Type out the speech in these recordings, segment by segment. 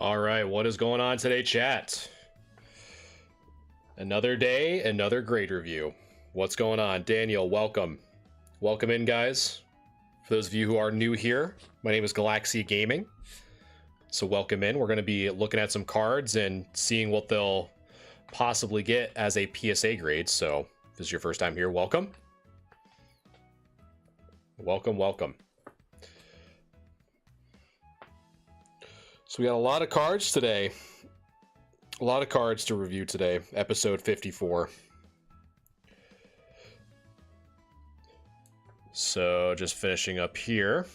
All right, what is going on today, chat? Another day, another grade review. What's going on? Daniel, welcome. Welcome in, guys. For those of you who are new here, my name is Galaxy Gaming. So welcome in. We're going to be looking at some cards and seeing what they'll possibly get as a PSA grade. So if this is your first time here, welcome. Welcome, welcome. So we got a lot of cards today. A lot of cards to review today. Episode 54. So just finishing up here.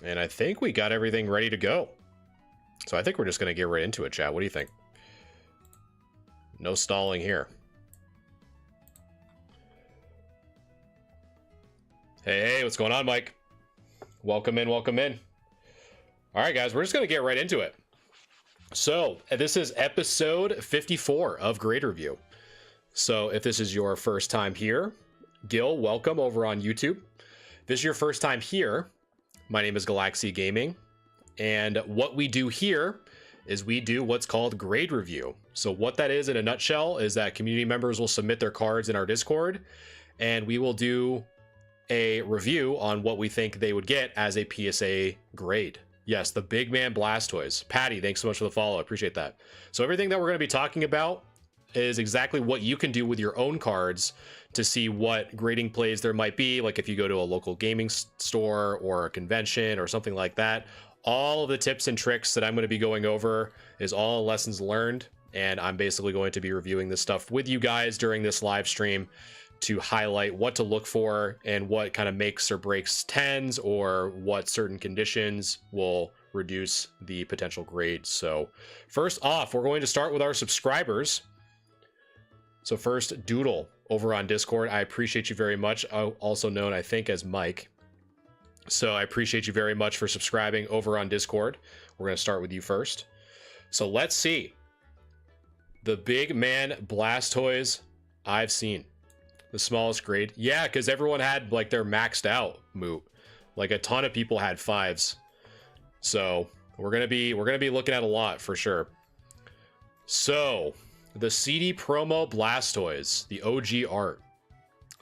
And I think we got everything ready to go. So I think we're just going to get right into it, chat. What do you think? No stalling here. Hey, what's going on, Mike? Welcome in, welcome in. All right, guys, we're just going to get right into it. So this is episode 54 of Grade Review. So if this is your first time here, Gil, welcome over on YouTube. If this is your first time here, my name is Galaxy Gaming. And what we do here is we do what's called Grade Review. So what that is in a nutshell is that community members will submit their cards in our Discord, and we will do a review on what we think they would get as a PSA grade. Yes, the Big Man Blastoise. Patty, thanks so much for the follow. I appreciate that. So everything that we're going to be talking about is exactly what you can do with your own cards to see what grading plays there might be. Like if you go to a local gaming store or a convention or something like that, all of the tips and tricks that I'm going to be going over is all lessons learned. And I'm basically going to be reviewing this stuff with you guys during this live stream to highlight what to look for and what kind of makes or breaks tens, or what certain conditions will reduce the potential grade. So first off, we're going to start with our subscribers. So first, Doodle over on Discord. I appreciate you very much. Also known, I think, as Mike. So I appreciate you very much for subscribing over on Discord. We're going to start with you first. So let's see. The Big Man Blastoise I've seen. The smallest grade. Yeah, because everyone had like their maxed out moot. Like a ton of people had fives. So we're gonna be looking at a lot for sure. So the CD promo Blastoise, the OG art.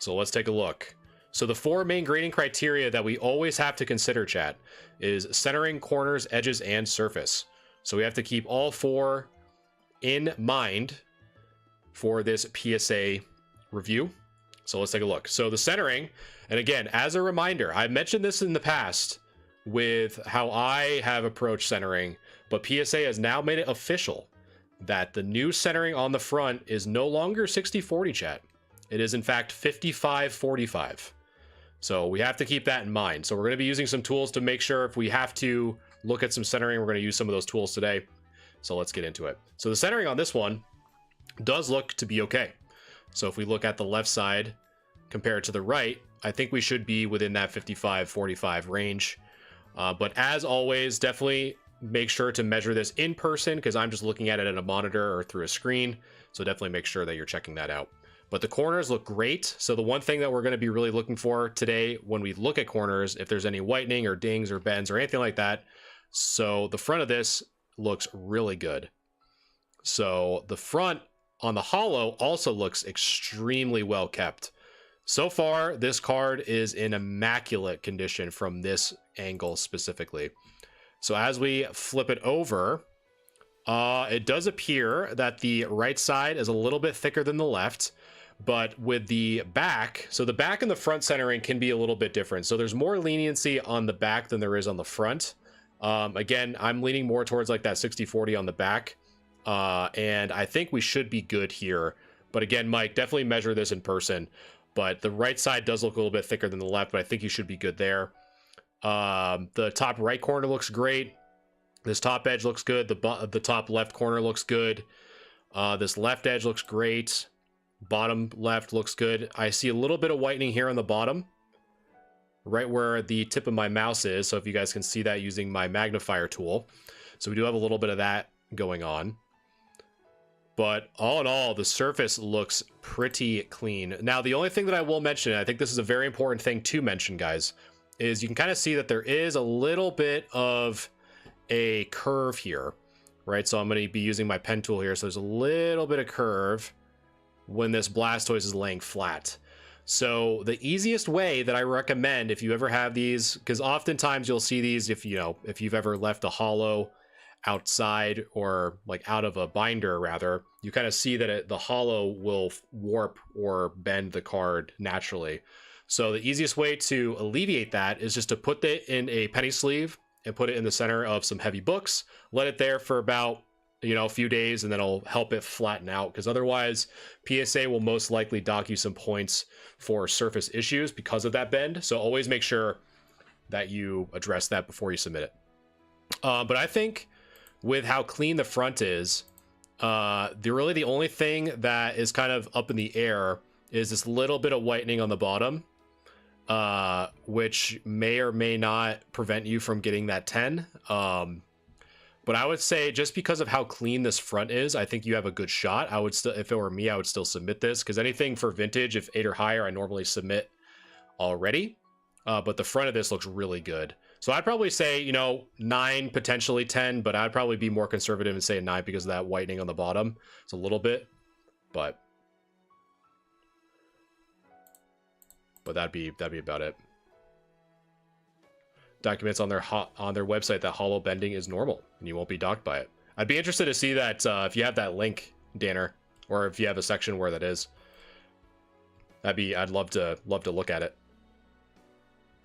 So let's take a look. So the four main grading criteria that we always have to consider, chat, is centering, corners, edges, and surface. So we have to keep all four in mind for this PSA review. So let's take a look. So the centering, and again, as a reminder, I've mentioned this in the past with how I have approached centering, but PSA has now made it official that the new centering on the front is no longer 60-40, chat. It is in fact 55-45. So we have to keep that in mind. So we're going to be using some tools to make sure if we have to look at some centering, we're going to use some of those tools today. So let's get into it. So the centering on this one does look to be okay. So if we look at the left side compared to the right, I think we should be within that 55-45 range. But as always, definitely make sure to measure this in person, because I'm just looking at it at a monitor or through a screen. So definitely make sure that you're checking that out. But the corners look great. So the one thing that we're going to be really looking for today when we look at corners, if there's any whitening or dings or bends or anything like that. So the front of this looks really good. So the front on the holo also looks extremely well kept. So far, this card is in immaculate condition from this angle specifically. So as we flip it over, it does appear that the right side is a little bit thicker than the left, but with the back, so the back and the front centering can be a little bit different. So there's more leniency on the back than there is on the front. Again, I'm leaning more towards like that 60-40 on the back. And I think we should be good here. But again, Mike, definitely measure this in person. But the right side does look a little bit thicker than the left, but I think you should be good there. The top right corner looks great. This top edge looks good. The top left corner looks good. This left edge looks great. Bottom left looks good. I see a little bit of whitening here on the bottom, right where the tip of my mouse is. So if you guys can see that using my magnifier tool. So we do have a little bit of that going on. But all in all, the surface looks pretty clean. Now, the only thing that I will mention, and I think this is a very important thing to mention, guys, is you can kind of see that there is a little bit of a curve here, right? So I'm going to be using my pen tool here. So there's a little bit of curve when this Blastoise is laying flat. So the easiest way that I recommend, if you ever have these, because oftentimes you'll see these if you've ever left a holo outside or like out of a binder, rather, you kind of see that the holo will warp or bend the card naturally. So the easiest way to alleviate that is just to put it in a penny sleeve and put it in the center of some heavy books, let it there for about a few days, and then it'll help it flatten out, because otherwise PSA will most likely dock you some points for surface issues because of that bend. So always make sure that you address that before you submit it. But I think with how clean the front is, the only thing that is kind of up in the air is this little bit of whitening on the bottom, which may or may not prevent you from getting that 10. But I would say, just because of how clean this front is, I think you have a good shot. I would still, if it were me, I would still submit this, because anything for vintage, if 8 or higher, I normally submit already. But the front of this looks really good. So I'd probably say, 9, potentially 10, but I'd probably be more conservative and say a 9 because of that whitening on the bottom. It's a little bit, but that'd be about it. Documents on their website that holo bending is normal and you won't be docked by it. I'd be interested to see that if you have that link, Danner, or if you have a section where that is. I'd love to look at it.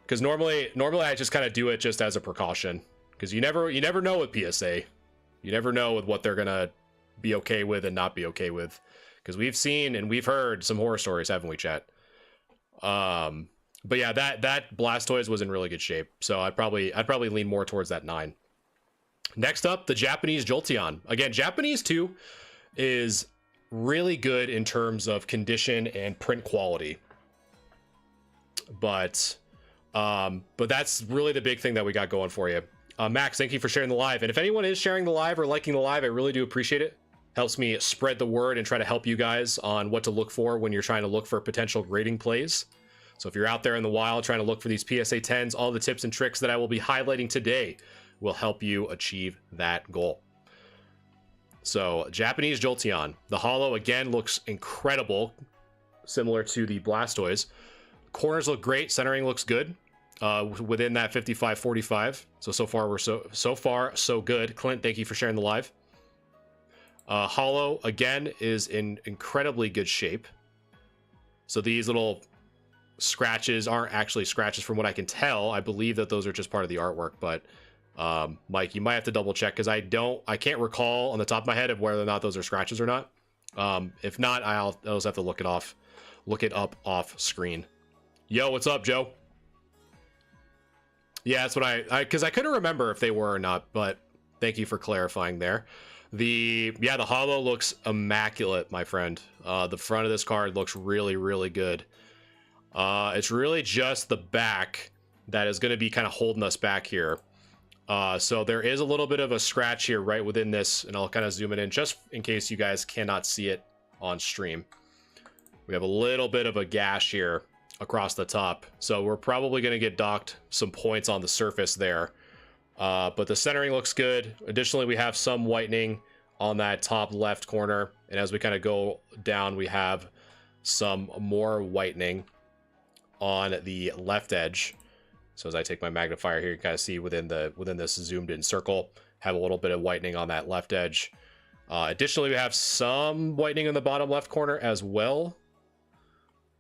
Because normally I just kind of do it just as a precaution, because you never know with PSA. You never know with what they're gonna be okay with and not be okay with, because we've seen and we've heard some horror stories, haven't we, chat? But yeah, that Blastoise was in really good shape, so I'd probably lean more towards that 9. Next up, the Japanese Jolteon. Again, Japanese too is really good in terms of condition and print quality, but that's really the big thing that we got going for you. Max, thank you for sharing the live, and if anyone is sharing the live or liking the live, I really do appreciate it. Helps me spread the word and try to help you guys on what to look for when you're trying to look for potential grading plays. So if you're out there in the wild trying to look for these PSA 10s, all the tips and tricks that I will be highlighting today will help you achieve that goal. So Japanese Jolteon, the holo again looks incredible, similar to the Blastoise. Corners look great, centering looks good, within that 55-45. So far we're so far so good. Clint, thank you for sharing the live. Holo again is in incredibly good shape. So these little scratches aren't actually scratches from what I can tell. I believe that those are just part of the artwork, but Mike, you might have to double check, because I can't recall on the top of my head of whether or not those are scratches or not. If not, I'll just have to look it up off screen. Yo, what's up, Joe? Yeah, that's what because I couldn't remember if they were or not, but thank you for clarifying there. The holo looks immaculate, my friend. The front of this card looks really, really good. It's really just the back that is going to be kind of holding us back here. So there is a little bit of a scratch here right within this, and I'll kind of zoom it in just in case you guys cannot see it on stream. We have a little bit of a gash here across the top, so we're probably going to get docked some points on the surface there. But the centering looks good. Additionally, we have some whitening on that top left corner, and as we kind of go down, we have some more whitening on the left edge. So as I take my magnifier here, you can kind of see within this zoomed in circle, have a little bit of whitening on that left edge. Additionally, we have some whitening in the bottom left corner as well.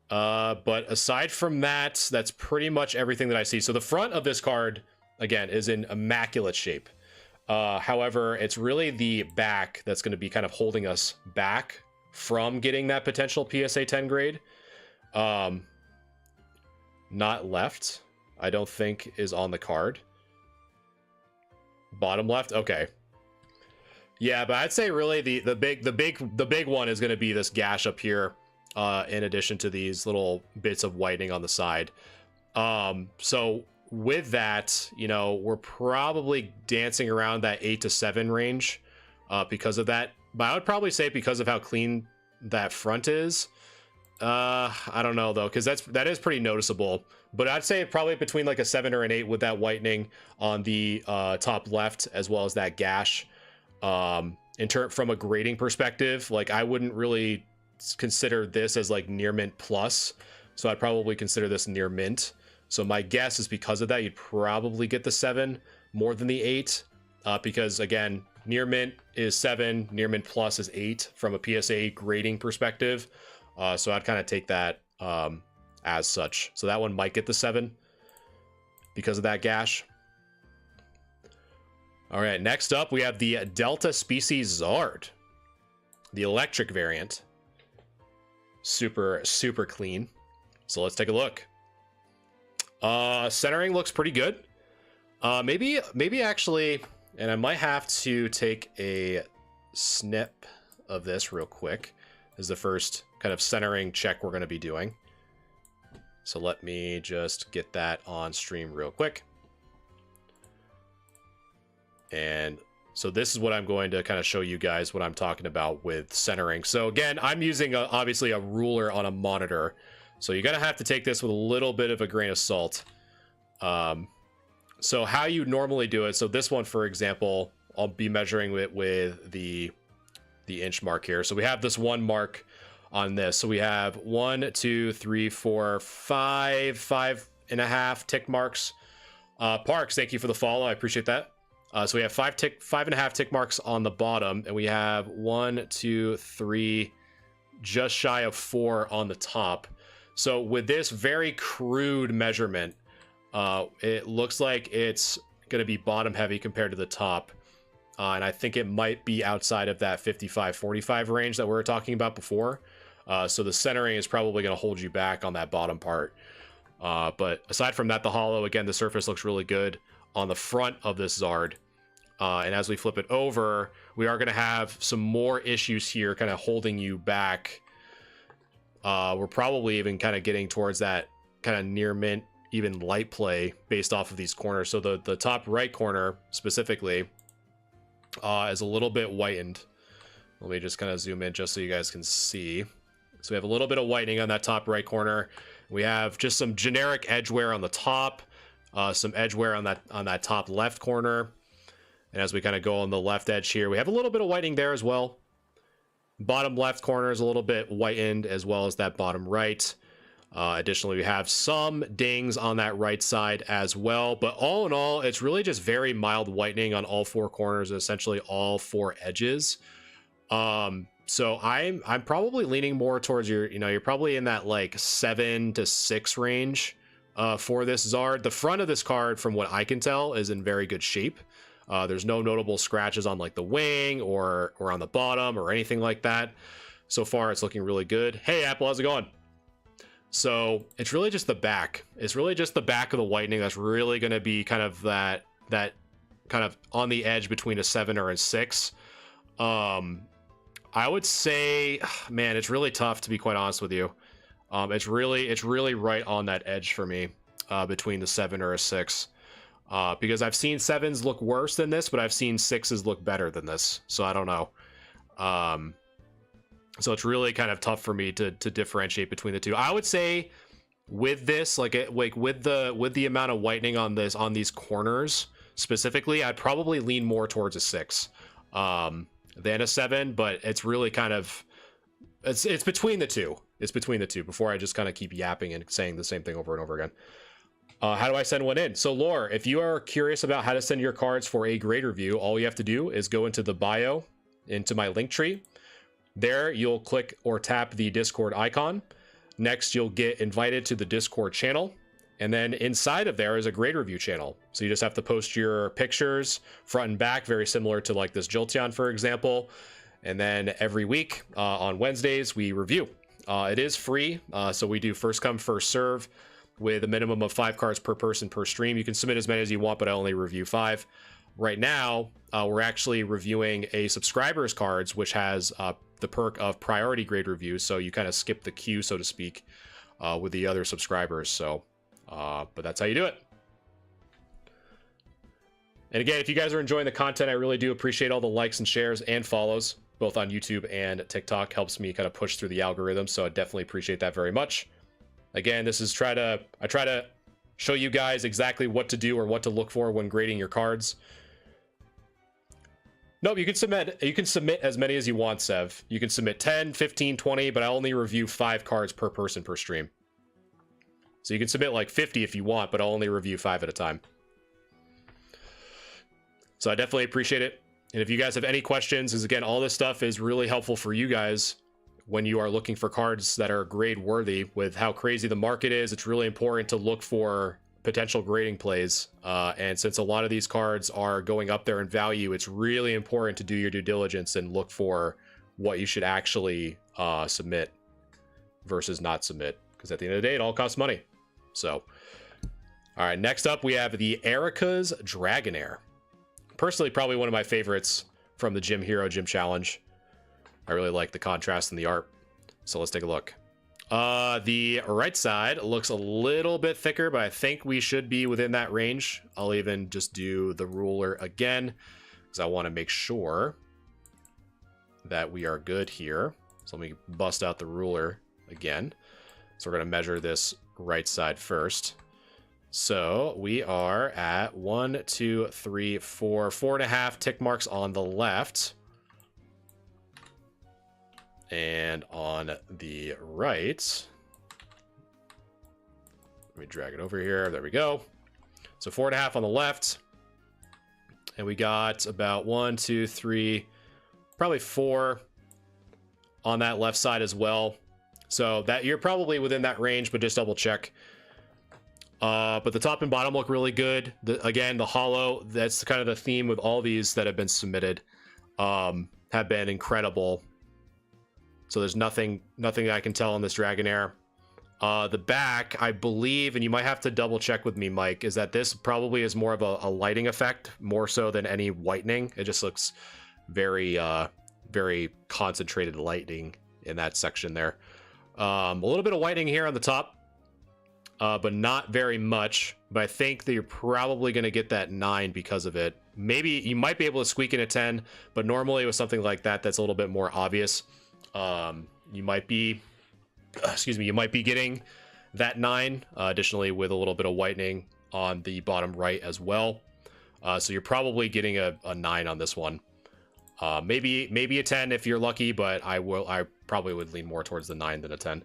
But aside from that, that's pretty much everything that I see. So the front of this card, again, is in immaculate shape. However, it's really the back that's going to be kind of holding us back from getting that potential PSA 10 grade. Not left, I don't think is on the card. Bottom left, okay. Yeah, but I'd say really the big one is going to be this gash up here, in addition to these little bits of whitening on the side. So with that, we're probably dancing around that 8 to 7 range because of that. But I would probably say because of how clean that front is. I don't know though, because that is pretty noticeable. But I'd say probably between like a 7 or an 8 with that whitening on the top left, as well as that gash. From a grading perspective, like I wouldn't really consider this as like near mint plus, so I'd probably consider this near mint. So my guess is because of that, you'd probably get the 7 more than the 8, because again, near mint is 7, near mint plus is 8 from a PSA grading perspective. So I'd kind of take that as such. So that one might get the 7 because of that gash. All right, next up we have the Delta Species Zard, the electric variant. Super clean. So let's take a look. Centering looks pretty good. Maybe actually, and I might have to take a snip of this real quick. This is the first kind of centering check we're going to be doing. So let me just get that on stream real quick. And so this is what I'm going to kind of show you guys what I'm talking about with centering. So again, I'm using obviously a ruler on a monitor. So you're going to have to take this with a little bit of a grain of salt. So how you normally do it. So this one, for example, I'll be measuring it with the inch mark here. So we have this 1 mark on this. So we have 1, 2, 3, 4, 5, 5.5 tick marks. Parks, thank you for the follow. I appreciate that. So we have 5.5 tick marks on the bottom, and we have 1, 2, 3, just shy of 4 on the top. So with this very crude measurement, it looks like it's going to be bottom heavy compared to the top. And I think it might be outside of that 55-45 range that we were talking about before. So the centering is probably going to hold you back on that bottom part. But aside from that, the hollow, again, the surface looks really good on the front of this Zard. And as we flip it over, we are going to have some more issues here kind of holding you back. We're probably even kind of getting towards that kind of near mint, even light play based off of these corners. So the top right corner specifically is a little bit whitened. Let me just kind of zoom in just so you guys can see. So we have a little bit of whitening on that top right corner. We have just some generic edge wear on the top, some edge wear on that top left corner. And as we kind of go on the left edge here, we have a little bit of whitening there as well. Bottom left corner is a little bit whitened, as well as that bottom right. Additionally, we have some dings on that right side as well. But all in all, it's really just very mild whitening on all 4 corners, essentially all 4 edges. So I'm probably leaning more towards you're probably in that like 7 to 6 range for this Zard. The front of this card, from what I can tell, is in very good shape. There's no notable scratches on like the wing or on the bottom or anything like that. So far, it's looking really good. Hey, Apple, how's it going? So it's really just the back. It's really just the back of the whitening that's really going to be kind of that kind of on the edge between a 7 or a 6. I would say, man, it's really tough, to be quite honest with you. It's really right on that edge for me, between the 7 or a 6. Because I've seen 7s look worse than this, but I've seen 6s look better than this. So I don't know. So it's really kind of tough for me to differentiate between the two. I would say with this, like with the amount of whitening on these corners specifically, I'd probably lean more towards a 6 than a 7. But it's really kind of it's between the two. It's between the two. Before I just kind of keep yapping and saying the same thing over and over again. How do I send one in? So Lore, if you are curious about how to send your cards for a grade review, all you have to do is go into the bio, into my link tree. There, you'll click or tap the Discord icon. Next, you'll get invited to the Discord channel. And then inside of there is a grade review channel. So you just have to post your pictures front and back, very similar to like this Jolteon, for example. And then every week on Wednesdays, we review. It is free, so we do first come, first serve, with a minimum of 5 cards per person per stream. You can submit as many as you want, but I only review 5. Right now, we're actually reviewing a subscriber's cards, which has the perk of priority grade review. So you kind of skip the queue, so to speak, with the other subscribers. So, but that's how you do it. And again, if you guys are enjoying the content, I really do appreciate all the likes and shares and follows, both on YouTube and TikTok. Helps me kind of push through the algorithm. So I definitely appreciate that very much. Again, this is I try to show you guys exactly what to do or what to look for when grading your cards. Nope, you can submit as many as you want, Sev. You can submit 10, 15, 20, but I only review 5 cards per person per stream. So you can submit like 50 if you want, but I'll only review 5 at a time. So I definitely appreciate it. And if you guys have any questions, because again, all this stuff is really helpful for you guys when you are looking for cards that are grade worthy. With how crazy the market is, it's really important to look for potential grading plays. And since a lot of these cards are going up there in value, it's really important to do your due diligence and look for what you should actually submit versus not submit. Because at the end of the day, it all costs money. So, all right, next up, we have the Erica's Dragonair. Personally, probably one of my favorites from the Gym Hero Gym Challenge. I really like the contrast in the art. So let's take a look. The right side looks a little bit thicker, but I think we should be within that range. I'll even just do the ruler again because I want to make sure that we are good here. So let me bust out the ruler again. So we're going to measure this right side first. So we are at 1, 2, 3, 4, 4.5 tick marks on the left. And on the right, let me drag it over here. There we go. So 4.5 on the left. And we got about 1, 2, 3, probably 4 on that left side as well. So that you're probably within that range, but just double check. But the top and bottom look really good. Again, the hollow, that's kind of the theme with all these that have been submitted, have been incredible. So there's nothing I can tell on this Dragonair. The back, I believe, and you might have to double check with me, Mike, is that this probably is more of a lighting effect, more so than any whitening. It just looks very, very concentrated lighting in that section there. A little bit of whitening here on the top, but not very much. But I think that you're probably going to get that 9 because of it. Maybe you might be able to squeak in a 10, but normally with something like that, that's a little bit more obvious. You might be, you might be getting that 9, additionally with a little bit of whitening on the bottom right as well. So you're probably getting a 9 on this one. Maybe a 10 if you're lucky, but I probably would lean more towards the 9 than a 10.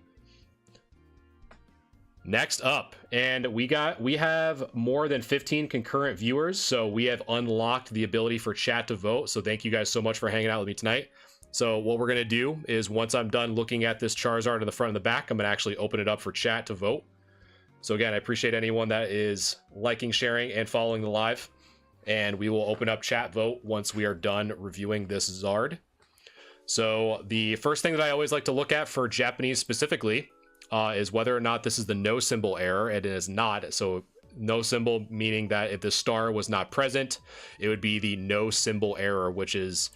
Next up, and we have more than 15 concurrent viewers, so we have unlocked the ability for chat to vote. So thank you guys so much for hanging out with me tonight. So what we're gonna do is once I'm done looking at this Charizard in the front and the back, I'm gonna actually open it up for chat to vote. So again, I appreciate anyone that is liking, sharing, and following the live. And we will open up chat vote once we are done reviewing this Zard. So the first thing that I always like to look at for Japanese specifically is whether or not this is the no symbol error. It is not. So no symbol meaning that if the star was not present, it would be the no symbol error, which is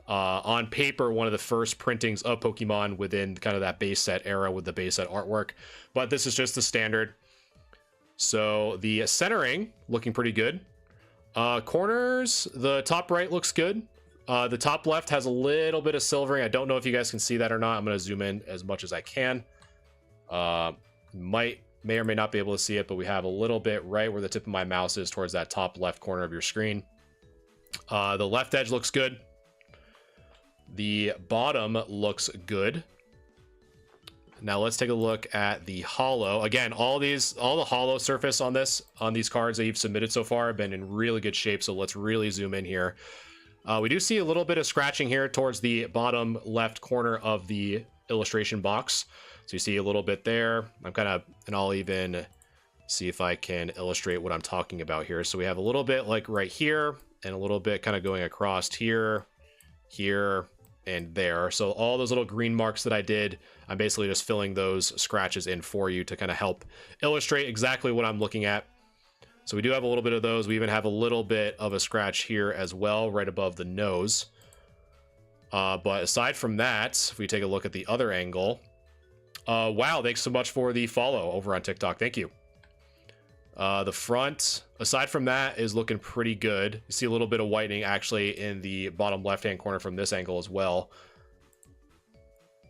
on paper one of the first printings of Pokemon within kind of that base set era with the base set artwork. But this is just the standard. So the centering looking pretty good. Corners, the top right looks good. The top left has a little bit of silvering. I don't know if you guys can see that or not. I'm going to zoom in as much as I can. May or may not be able to see it, but we have a little bit right where the tip of my mouse is towards that top left corner of your screen. The left edge looks good. The bottom looks good. Now let's take a look at the hollow. Again, all the hollow surface on these cards that you've submitted so far have been in really good shape. So let's really zoom in here. We do see a little bit of scratching here towards the bottom left corner of the illustration box. So you see a little bit there. And I'll even see if I can illustrate what I'm talking about here. So we have a little bit like right here and a little bit kind of going across here, here, and there. So all those little green marks that I did, I'm basically just filling those scratches in for you to kind of help illustrate exactly what I'm looking at. So we do have a little bit of those. We even have a little bit of a scratch here as well, right above the nose. But aside from that, if we take a look at the other angle, wow, thanks so much for the follow over on TikTok. Thank you. The front, aside from that, is looking pretty good. You see a little bit of whitening actually in the bottom left-hand corner from this angle as well.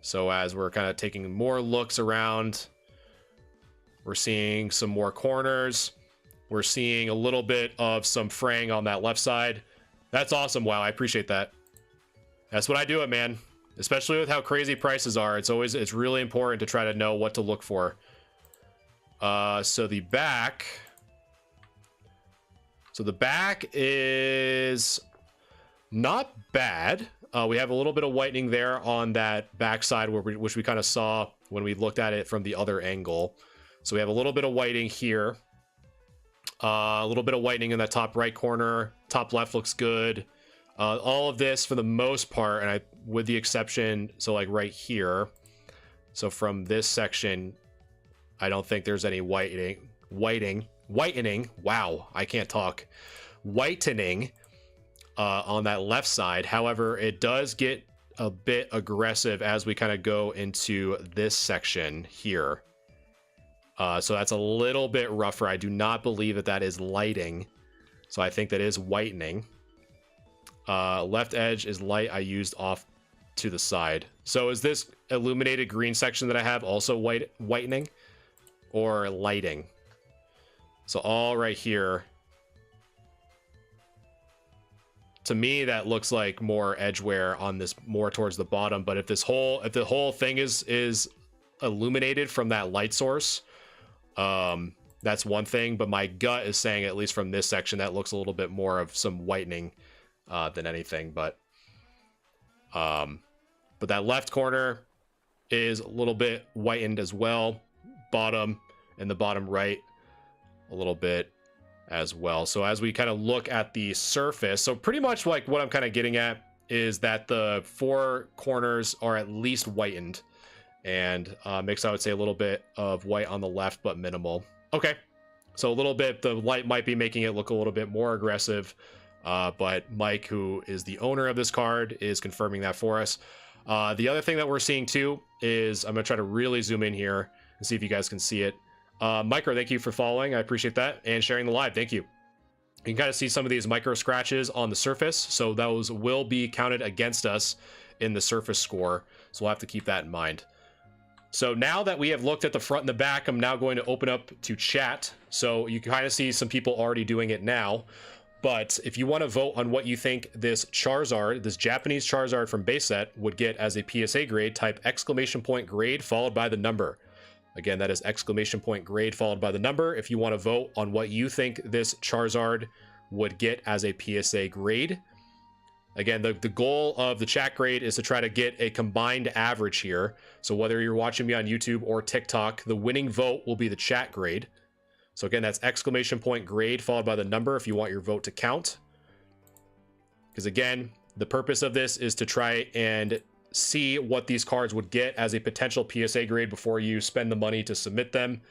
So as we're kind of taking more looks around, we're seeing some more corners. We're seeing a little bit of some fraying on that left side. That's awesome. Wow, I appreciate that. That's what I do it, man. Especially with how crazy prices are. It's really important to try to know what to look for. So the back is not bad. We have a little bit of whitening there on that backside which we kind of saw when we looked at it from the other angle. So we have a little bit of whitening here. A little bit of whitening in that top right corner. Top left looks good. All of this for the most part, and with the exception, so like right here. So from this section, I don't think there's any whitening. Wow, I can't talk. Whitening on that left side. However, it does get a bit aggressive as we kind of go into this section here. So that's a little bit rougher. I do not believe that is lighting. So I think that is whitening. Left edge is light. I used off to the side. So is this illuminated green section that I have also whitening or lighting? So all right here. To me, that looks like more edge wear on this, more towards the bottom. But if the whole thing is illuminated from that light source, that's one thing. But my gut is saying, at least from this section, that looks a little bit more of some whitening than anything. But that left corner is a little bit whitened as well. Bottom and the bottom right a little bit as well. So as we kind of look at the surface, so pretty much like what I'm kind of getting at is that the four corners are at least whitened, and mix, I would say, a little bit of white on the left, but minimal. Okay, so a little bit, the light might be making it look a little bit more aggressive, but Mike, who is the owner of this card, is confirming that for us. The other thing that we're seeing too is, I'm gonna try to really zoom in here and see if you guys can see it. Micro, thank you for following. I appreciate that, and sharing the live. Thank you. You can kind of see some of these micro scratches on the surface, so those will be counted against us in the surface score. So we'll have to keep that in mind. So now that we have looked at the front and the back, I'm now going to open up to chat. So you can kind of see some people already doing it now. But if you want to vote on what you think this Charizard, this Japanese Charizard from base set, would get as a PSA grade, type ! grade followed by the number. Again, that is ! grade followed by the number if you want to vote on what you think this Charizard would get as a PSA grade. Again, the goal of the chat grade is to try to get a combined average here. So whether you're watching me on YouTube or TikTok, the winning vote will be the chat grade. So again, that's ! grade followed by the number if you want your vote to count. Because again, the purpose of this is to try and see what these cards would get as a potential PSA grade before you spend the money to submit them,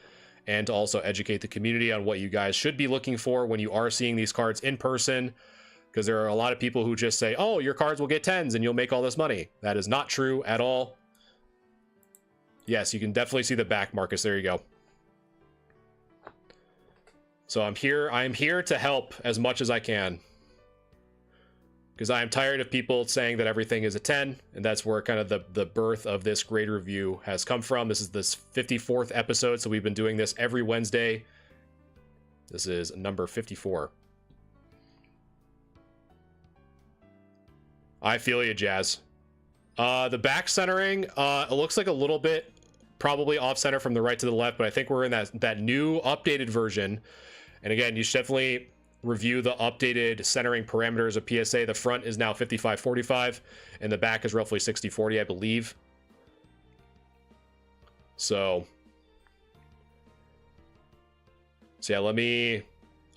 and to also educate the community on what you guys should be looking for when you are seeing these cards in person. Because there are a lot of people who just say, oh, your cards will get 10s and you'll make all this money. That is not true at all. Yes, you can definitely see the back, Marcus. There you go. So I'm here to help as much as I can. Because I am tired of people saying that everything is a 10, and that's where kind of the birth of this grade review has come from. This is this 54th episode, so we've been doing this every Wednesday. This is number 54. I feel you, Jazz. The back centering, it looks like a little bit probably off center from the right to the left, but I think we're in that new updated version. And again, you should definitely review the updated centering parameters of PSA. The front is now 55-45 and the back is roughly 60-40, I believe. So yeah, let me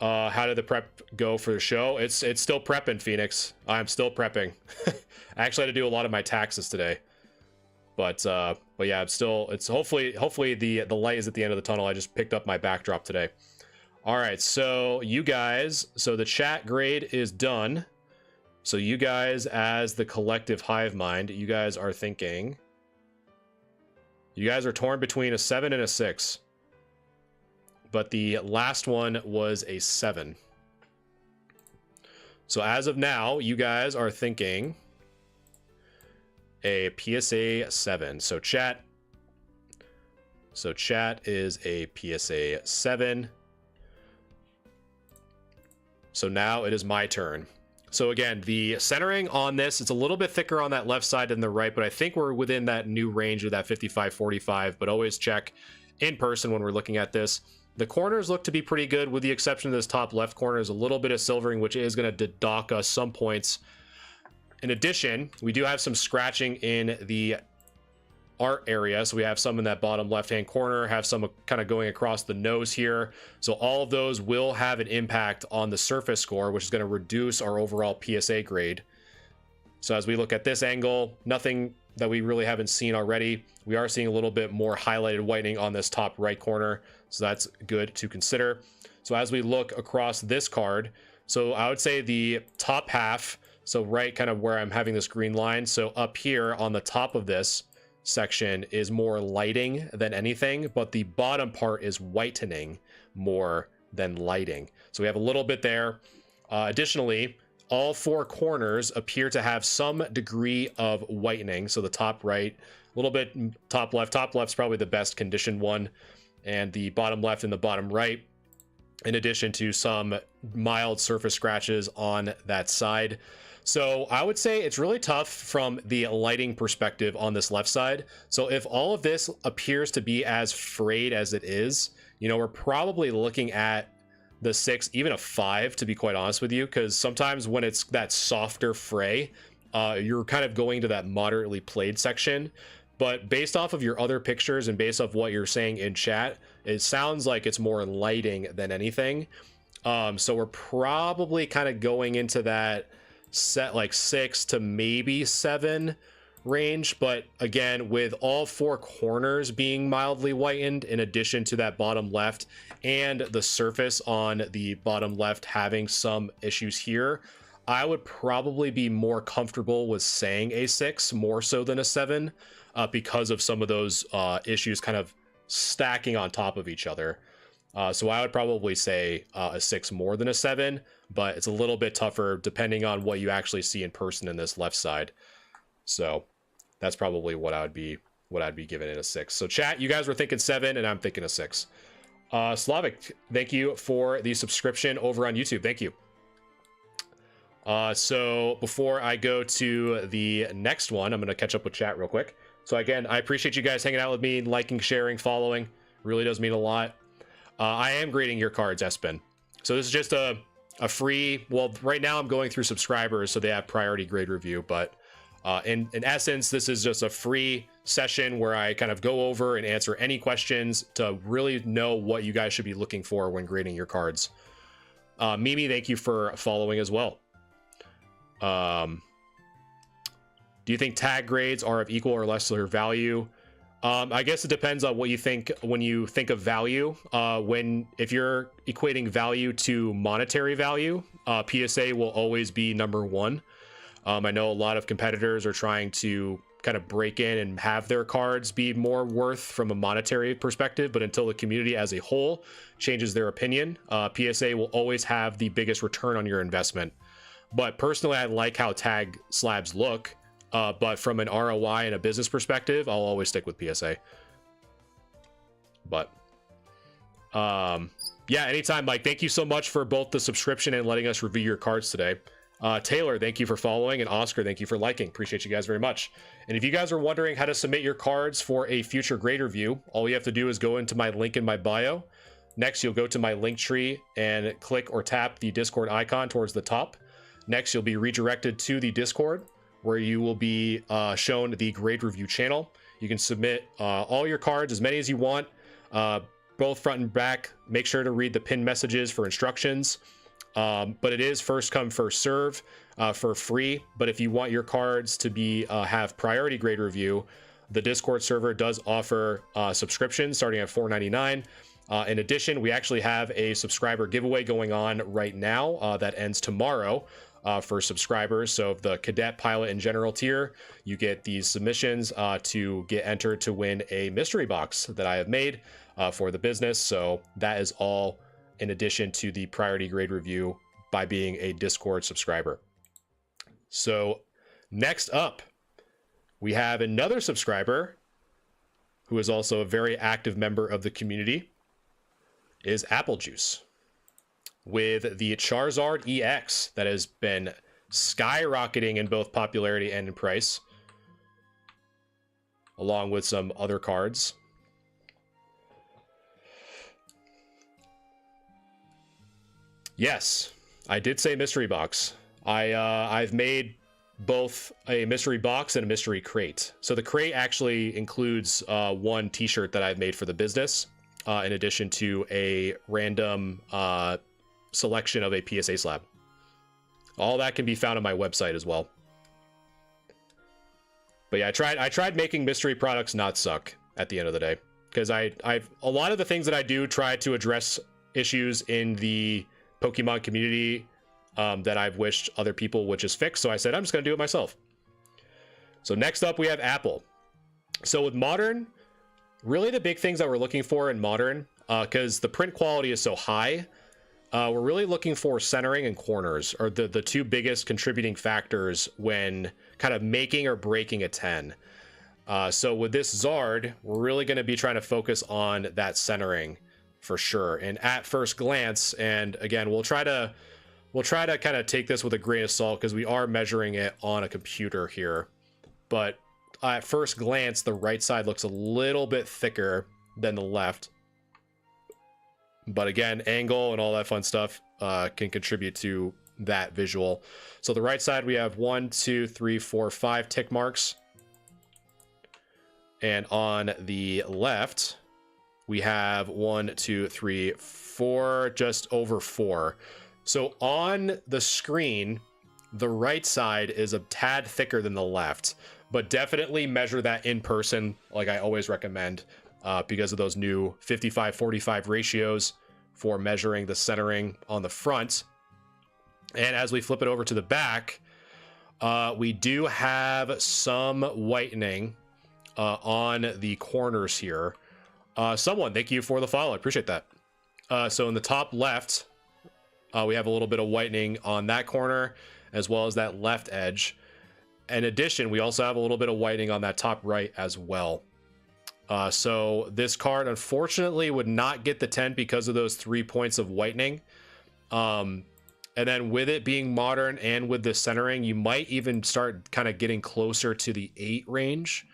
how did the prep go for the show? It's still prepping, Phoenix. I'm still prepping. I actually had to do a lot of my taxes today. But yeah, it's hopefully the light is at the end of the tunnel. I just picked up my backdrop today. All right, so you guys, so the chat grade is done. So you guys, as the collective hive mind, you guys are thinking, you guys are torn between a 7 and a 6. But the last one was a 7. So as of now, you guys are thinking a PSA 7. So chat is a PSA 7. So now it is my turn. So again, the centering on this, it's a little bit thicker on that left side than the right, but I think we're within that new range of that 55-45, but always check in person when we're looking at this. The corners look to be pretty good, with the exception of this top left corner is a little bit of silvering, which is going to dock us some points. In addition, we do have some scratching in the art area. So we have some in that bottom left-hand corner, have some kind of going across the nose here. So all of those will have an impact on the surface score, which is going to reduce our overall PSA grade. So as we look at this angle, nothing that we really haven't seen already. We are seeing a little bit more highlighted whitening on this top right corner. So that's good to consider. So as we look across this card, so I would say the top half, so right kind of where I'm having this green line. So up here on the top of this section is more lighting than anything, but the bottom part is whitening more than lighting. So we have a little bit there. Additionally, all four corners appear to have some degree of whitening. So the top right, a little bit top left's probably the best conditioned one, and the bottom left and the bottom right, in addition to some mild surface scratches on that side. So I would say it's really tough from the lighting perspective on this left side. So if all of this appears to be as frayed as it is, you know, we're probably looking at the 6, even a 5, to be quite honest with you, because sometimes when it's that softer fray, you're kind of going to that moderately played section. But based off of your other pictures and based off what you're saying in chat, it sounds like it's more lighting than anything. So we're probably kind of going into that set like 6 to maybe 7 range. But again, with all four corners being mildly whitened, in addition to that bottom left and the surface on the bottom left having some issues here, I would probably be more comfortable with saying a 6 more so than a 7, because of some of those issues kind of stacking on top of each other. So I would probably say a 6 more than a 7, but it's a little bit tougher depending on what you actually see in person in this left side. So that's probably what I'd be giving it a 6. So chat, you guys were thinking 7 and I'm thinking a 6. Slavic, thank you for the subscription over on YouTube. Thank you. So before I go to the next one, I'm going to catch up with chat real quick. So again, I appreciate you guys hanging out with me, liking, sharing, following. Really does mean a lot. I am grading your cards, Espen. So this is just a free, well, right now I'm going through subscribers, so they have priority grade review. But in essence, this is just a free session where I kind of go over and answer any questions to really know what you guys should be looking for when grading your cards. Mimi, thank you for following as well. Do you think tag grades are of equal or lesser value? I guess it depends on what you think when you think of value. If you're equating value to monetary value, PSA will always be number one. I know a lot of competitors are trying to kind of break in and have their cards be more worth from a monetary perspective, but until the community as a whole changes their opinion, PSA will always have the biggest return on your investment. But personally, I like how tag slabs look. But from an ROI and a business perspective, I'll always stick with PSA. But yeah, anytime, Mike. Thank you so much for both the subscription and letting us review your cards today. Taylor, thank you for following, and Oscar, thank you for liking. Appreciate you guys very much. And if you guys are wondering how to submit your cards for a future grade review, all you have to do is go into my link in my bio. Next, you'll go to my link tree and click or tap the Discord icon towards the top. Next, you'll be redirected to the Discord, where you will be shown the grade review channel. You can submit all your cards, as many as you want, both front and back. Make sure to read the pinned messages for instructions. But it is first come, first serve for free. But if you want your cards to be have priority grade review, the Discord server does offer subscriptions starting at $4.99. In addition, we actually have a subscriber giveaway going on right now that ends tomorrow. For subscribers. So the cadet, pilot, and general tier, you get these submissions to get entered to win a mystery box that I have made for the business. So that is all in addition to the priority grade review by being a Discord subscriber. So next up, we have another subscriber who is also a very active member of the community, is Apple Juice, with the Charizard EX that has been skyrocketing in both popularity and in price, along with some other cards. Yes, I did say mystery box. I've made both a mystery box and a mystery crate. So the crate actually includes one t-shirt that I've made for the business, in addition to a random selection of a PSA slab. All that can be found on my website as well. But yeah, I tried making mystery products not suck at the end of the day, because I've a lot of the things that I do try to address issues in the Pokemon community that I've wished other people would just fix. So I said, I'm just going to do it myself. So next up, we have Apple. So with Modern, really the big things that we're looking for in Modern, because the print quality is so high, we're really looking for centering and corners are the two biggest contributing factors when kind of making or breaking a 10. So with this Zard, we're really going to be trying to focus on that centering for sure. And at first glance, and again, we'll try to kind of take this with a grain of salt because we are measuring it on a computer here. But at first glance, the right side looks a little bit thicker than the left. But again, angle and all that fun stuff can contribute to that visual. So the right side, we have 1, 2, 3, 4, 5 tick marks. And on the left, we have 1, 2, 3, 4, just over 4. So on the screen, the right side is a tad thicker than the left, but definitely measure that in person, like I always recommend, because of those new 55-45 ratios for measuring the centering on the front. And as we flip it over to the back, we do have some whitening on the corners here. Someone, thank you for the follow. I appreciate that. So in the top left, we have a little bit of whitening on that corner, as well as that left edge. In addition, we also have a little bit of whitening on that top right as well. So this card, unfortunately, would not get the 10 because of those 3 points of whitening. And then with it being Modern and with the centering, you might even start kind of getting closer to the 8 range.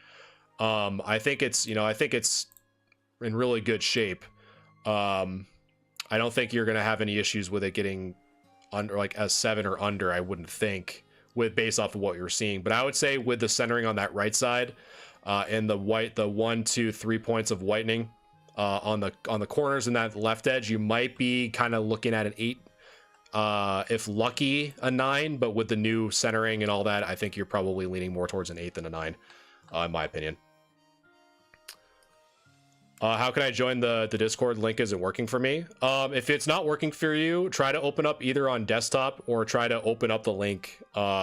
I think it's in really good shape. I don't think you're going to have any issues with it getting under like a 7 or under, I wouldn't think, based off of what you're seeing. But I would say with the centering on that right side, and the 1, 2, 3 points of whitening on the corners and that left edge, you might be kind of looking at an 8, if lucky a 9. But with the new centering and all that, I think you're probably leaning more towards an 8 than a 9, in my opinion. How can I join the Discord? Link isn't working for me. If it's not working for you, try to open up either on desktop or try to open up the link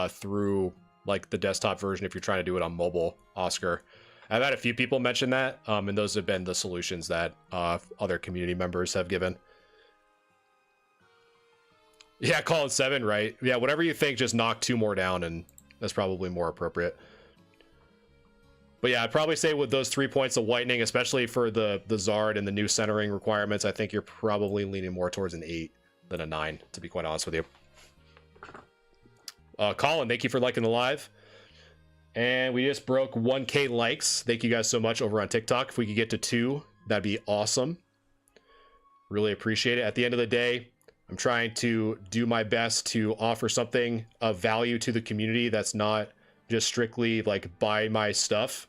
through like the desktop version if you're trying to do it on mobile, Oscar. I've had a few people mention that, and those have been the solutions that other community members have given. Yeah, call it 7, right? Yeah, whatever you think, just knock 2 more down, and that's probably more appropriate. But yeah, I'd probably say with those 3 points of whitening, especially for the Zard and the new centering requirements, I think you're probably leaning more towards an 8 than a 9, to be quite honest with you. Colin, thank you for liking the live. And we just broke 1K likes. Thank you guys so much over on TikTok. If we could get to 2, that'd be awesome. Really appreciate it. At the end of the day, I'm trying to do my best to offer something of value to the community that's not just strictly like buy my stuff.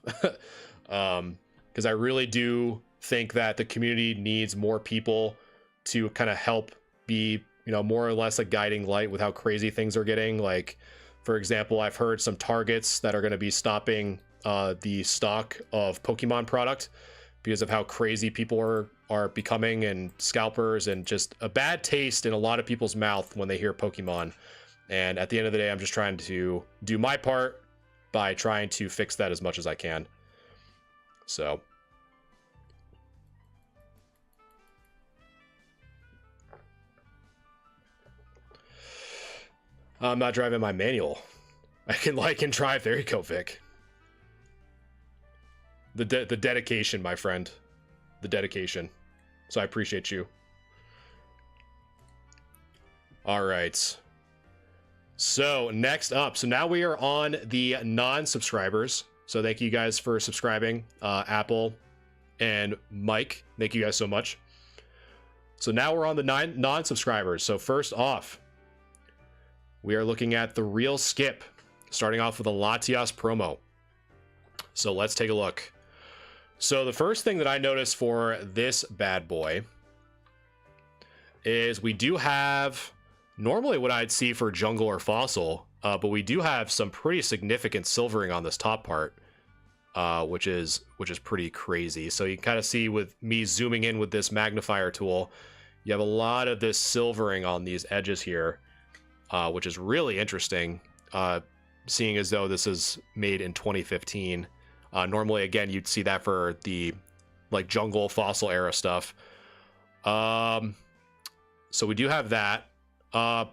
Because I really do think that the community needs more people to kind of help be, more or less a guiding light with how crazy things are getting. Like, for example, I've heard some targets that are going to be stopping the stock of Pokemon product because of how crazy people are becoming, and scalpers, and just a bad taste in a lot of people's mouth when they hear Pokemon. And at the end of the day, I'm just trying to do my part by trying to fix that as much as I can. So I'm not driving my manual. I can drive. There you go, Vic. The dedication, my friend. The dedication. So I appreciate you. All right. So next up, so now we are on the non-subscribers. So thank you guys for subscribing, Apple and Mike. Thank you guys so much. So now we're on the non-subscribers. So first off, we are looking at the Real Skip, starting off with a Latias promo. So let's take a look. So the first thing that I noticed for this bad boy is we do have normally what I'd see for jungle or fossil, but we do have some pretty significant silvering on this top part, which is pretty crazy. So you can kind of see with me zooming in with this magnifier tool, you have a lot of this silvering on these edges here, which is really interesting, seeing as though this is made in 2015. Normally, again, you'd see that for the like jungle fossil era stuff. So we do have that.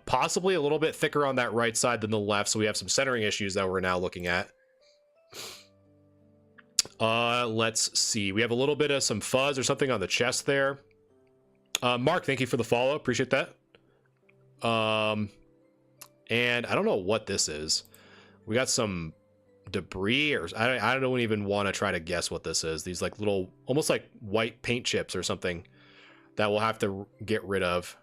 Possibly a little bit thicker on that right side than the left, so we have some centering issues that we're now looking at. Let's see. We have a little bit of some fuzz or something on the chest there. Mark, thank you for the follow. Appreciate that. And I don't know what this is. We got some debris, or I don't even want to try to guess what this is. These like little, almost like white paint chips or something that we'll have to get rid of.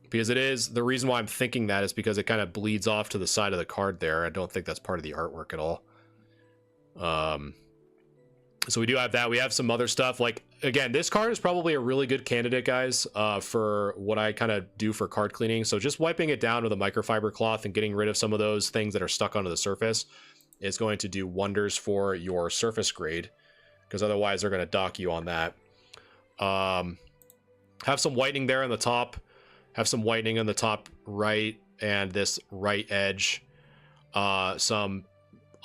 Because it is, the reason why I'm thinking that is because it kind of bleeds off to the side of the card there. I don't think that's part of the artwork at all. So we do have that. We have some other stuff. Like, again, this card is probably a really good candidate, guys, for what I kind of do for card cleaning. So just wiping it down with a microfiber cloth and getting rid of some of those things that are stuck onto the surface is going to do wonders for your surface grade, because otherwise they're going to dock you on that. Have some whitening there on the top. Have some whitening on the top right and this right edge. Some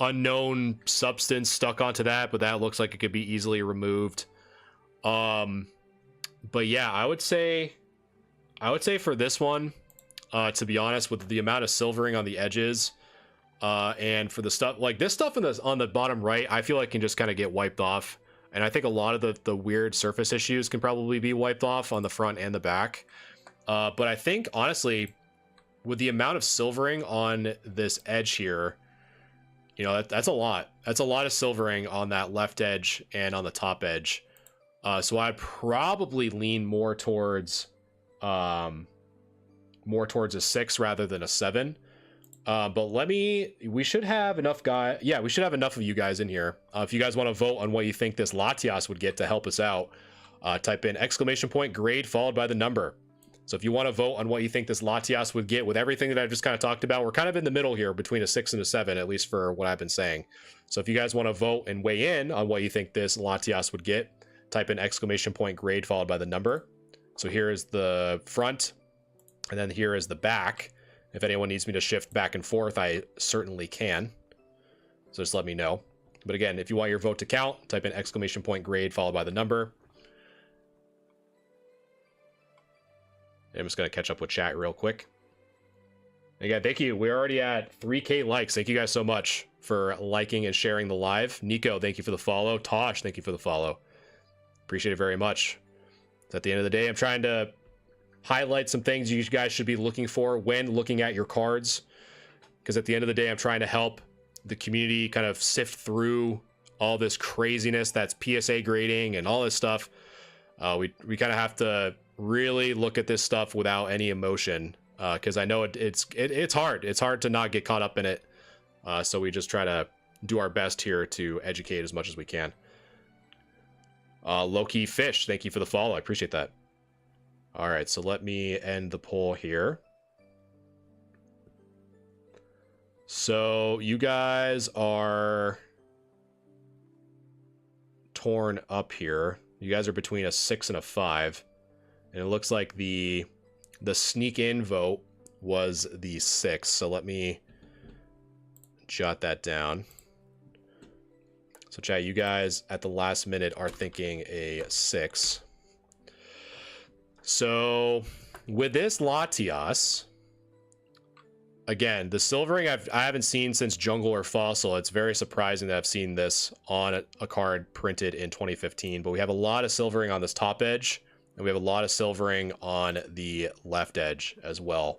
unknown substance stuck onto that, but that looks like it could be easily removed. But yeah, I would say for this one, to be honest, with the amount of silvering on the edges, and for the stuff like this stuff on the bottom right, I feel like can just kind of get wiped off. And I think a lot of the weird surface issues can probably be wiped off on the front and the back. But I think honestly, with the amount of silvering on this edge here, you know, that's a lot. That's a lot of silvering on that left edge and on the top edge. So I'd probably lean more towards a 6 rather than a 7. But we should have enough we should have enough of you guys in here. If you guys want to vote on what you think this Latias would get to help us out, type in ! grade followed by the number. So if you want to vote on what you think this Latias would get with everything that I've just kind of talked about, we're kind of in the middle here between a 6 and a 7, at least for what I've been saying. So if you guys want to vote and weigh in on what you think this Latias would get, type in ! grade followed by the number. So here is the front, and then here is the back. If anyone needs me to shift back and forth, I certainly can. So just let me know. But again, if you want your vote to count, type in ! grade followed by the number. I'm just going to catch up with chat real quick. Again, thank you. We're already at 3K likes. Thank you guys so much for liking and sharing the live. Nico, thank you for the follow. Tosh, thank you for the follow. Appreciate it very much. At the end of the day, I'm trying to highlight some things you guys should be looking for when looking at your cards. Because at the end of the day, I'm trying to help the community kind of sift through all this craziness that's PSA grading and all this stuff. We kind of have to really look at this stuff without any emotion, because I know it's hard. It's hard to not get caught up in it. So we just try to do our best here to educate as much as we can. Low-key Fish, thank you for the follow. I appreciate that. All right, so let me end the poll here. So you guys are torn up here. You guys are between a 6 and a 5. And it looks like the sneak in vote was the 6. So let me jot that down. So chat, you guys at the last minute are thinking a 6. So with this Latias, again, the silvering I haven't seen since Jungle or Fossil. It's very surprising that I've seen this on a card printed in 2015. But we have a lot of silvering on this top edge. And we have a lot of silvering on the left edge as well.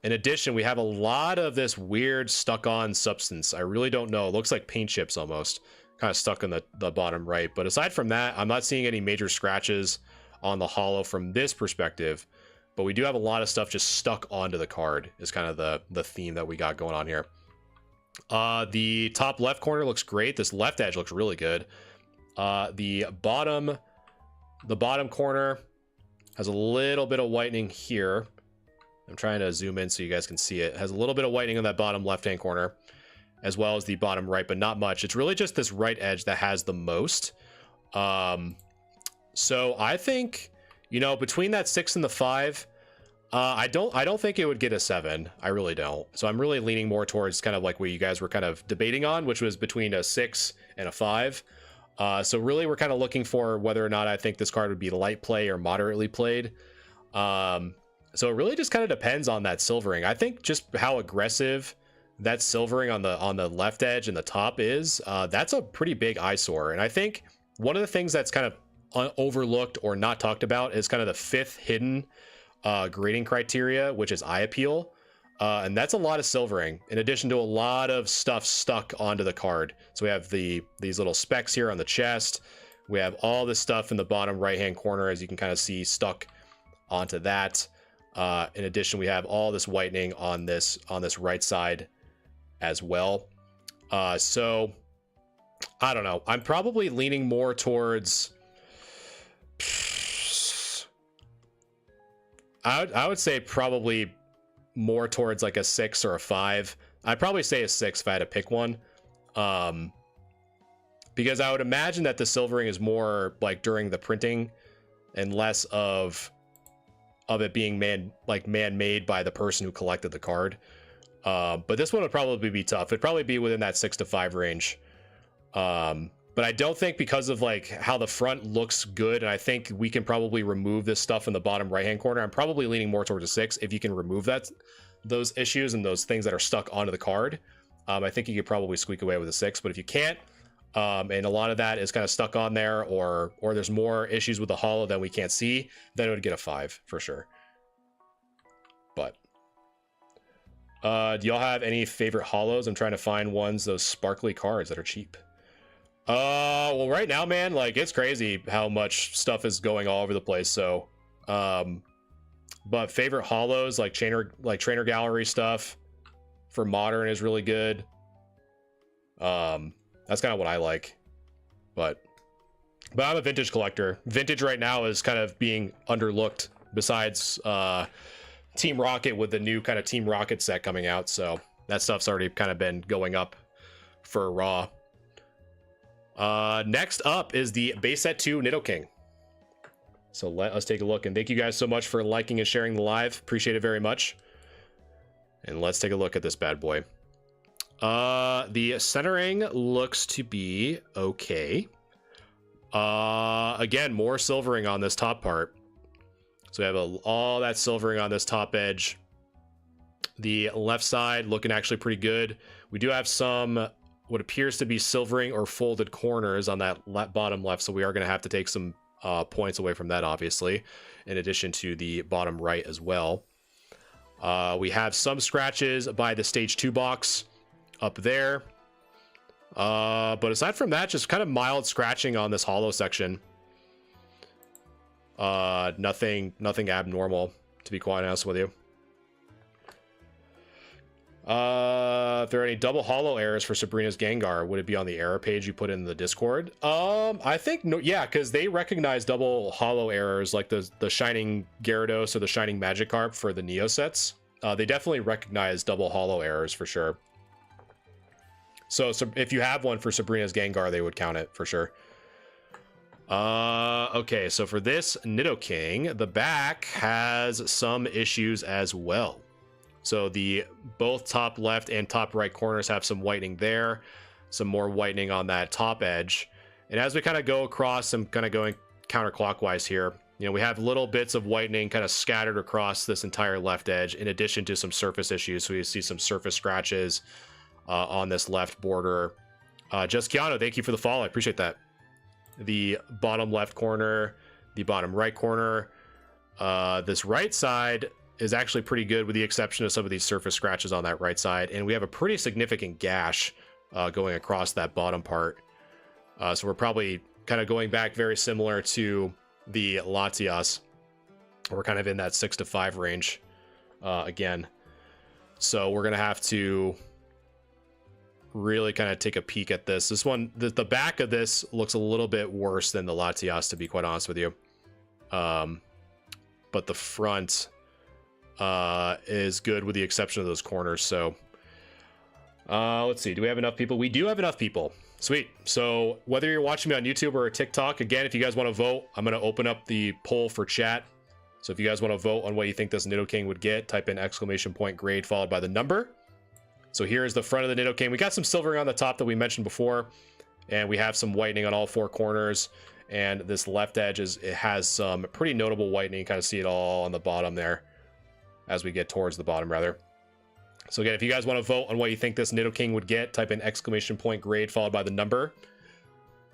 In addition, we have a lot of this weird stuck on substance. I really don't know. It looks like paint chips almost, kind of stuck in the bottom right. But aside from that, I'm not seeing any major scratches on the holo from this perspective. But we do have a lot of stuff just stuck onto the card is kind of the theme that we got going on here. The top left corner looks great. This left edge looks really good. The bottom corner has a little bit of whitening here. I'm trying to zoom in so you guys can see it. It has a little bit of whitening on that bottom left-hand corner, as well as the bottom right, but not much. It's really just this right edge that has the most. So I think, you know, between that 6 and the 5, I don't think it would get a 7. I really don't. So I'm really leaning more towards kind of like what you guys were kind of debating on, which was between a 6 and a 5. So really we're kind of looking for whether or not I think this card would be light play or moderately played. So it really just kind of depends on that silvering. I think just how aggressive that silvering on the left edge and the top is, that's a pretty big eyesore. And I think one of the things that's kind of overlooked or not talked about is kind of the 5th hidden grading criteria, which is eye appeal. And that's a lot of silvering in addition to a lot of stuff stuck onto the card. So we have these little specks here on the chest. We have all this stuff in the bottom right-hand corner, as you can kind of see, stuck onto that. In addition, we have all this whitening on this right side as well. So I don't know. I'm probably leaning more towards, I would say probably more towards like a 6 or a 5. I'd probably say a 6 if I had to pick one. Because I would imagine that the silvering is more like during the printing and less of it being man-made by the person who collected the card. But this one would probably be tough. It'd probably be within that 6 to 5 range. But I don't think, because of like how the front looks good, and I think we can probably remove this stuff in the bottom right-hand corner. I'm probably leaning more towards a 6 if you can remove those issues and those things that are stuck onto the card. I think you could probably squeak away with a 6, but if you can't, and a lot of that is kind of stuck on there, or there's more issues with the holo that we can't see, then it would get a 5 for sure. But do y'all have any favorite holos? I'm trying to find those sparkly cards that are cheap. Well, right now, man, like, it's crazy how much stuff is going all over the place. So but favorite holos, like trainer gallery stuff for modern is really good. That's kind of what I like, but I'm a vintage collector. Vintage right now is kind of being underlooked, besides Team Rocket with the new kind of Team Rocket set coming out. So that stuff's already kind of been going up for Raw. Next up is the base set 2 Nidoking. So let us take a look, and thank you guys so much for liking and sharing the live. Appreciate it very much. And let's take a look at this bad boy. The centering looks to be okay. Again, more silvering on this top part. So we have all that silvering on this top edge. The left side looking actually pretty good. We do have some what appears to be silvering or folded corners on that bottom left, so we are going to have to take some points away from that, obviously, in addition to the bottom right as well. We have some scratches by the stage 2 box up there, but aside from that, just kind of mild scratching on this holo section. Nothing abnormal, to be quite honest with you. If there are any double holo errors for Sabrina's Gengar, would it be on the error page you put in the Discord? I think no, yeah, because they recognize double holo errors, like the Shining Gyarados or the Shining Magikarp for the Neo sets. They definitely recognize double holo errors for sure. So if you have one for Sabrina's Gengar, they would count it for sure. Okay, so for this Nidoking, the back has some issues as well. So both top left and top right corners have some whitening there, some more whitening on that top edge. And as we kind of go across, I'm kind of going counterclockwise here. You know, we have little bits of whitening kind of scattered across this entire left edge, in addition to some surface issues. So you see some surface scratches on this left border. Just Keanu, thank you for the follow. I appreciate that. The bottom left corner, the bottom right corner, this right side is actually pretty good with the exception of some of these surface scratches on that right side. And we have a pretty significant gash going across that bottom part. So we're probably kind of going back very similar to the Latias. We're kind of in that 6 to 5 range again. So we're going to have to really kind of take a peek at this. This one, the back of this looks a little bit worse than the Latias, to be quite honest with you. But the front is good with the exception of those corners. So let's see. Do we have enough people? We do have enough people. Sweet. So whether you're watching me on YouTube or TikTok, again, if you guys want to vote, I'm going to open up the poll for chat. So if you guys want to vote on what you think this Nidoking would get, type in ! grade followed by the number. So here's the front of the Nidoking. We got some silvering on the top that we mentioned before, and we have some whitening on all 4 corners. And this left edge it has some pretty notable whitening. You kind of see it all on the bottom there as we get towards the bottom, rather. So again, if you guys want to vote on what you think this Nidoking would get, type in ! grade followed by the number.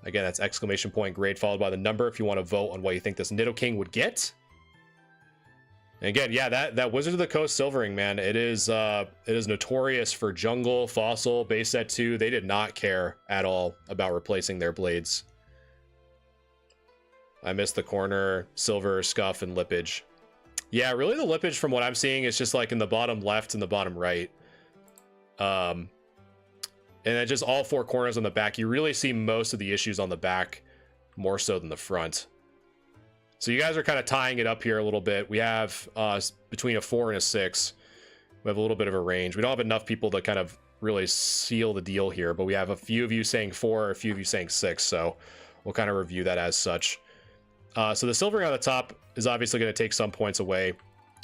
Again, that's ! grade followed by the number if you want to vote on what you think this Nidoking would get. And again, yeah, that Wizard of the Coast silvering, man, it is notorious for jungle, fossil, base set 2. They did not care at all about replacing their blades. I missed the corner, silver, scuff, and lippage. Yeah, really the lippage from what I'm seeing is just like in the bottom left and the bottom right. And then just all 4 corners on the back. You really see most of the issues on the back more so than the front. So you guys are kind of tying it up here a little bit. We have between a 4 and a 6. We have a little bit of a range. We don't have enough people to kind of really seal the deal here, but we have a few of you saying 4, a few of you saying 6. So we'll kind of review that as such. So the silvering on the top is obviously going to take some points away.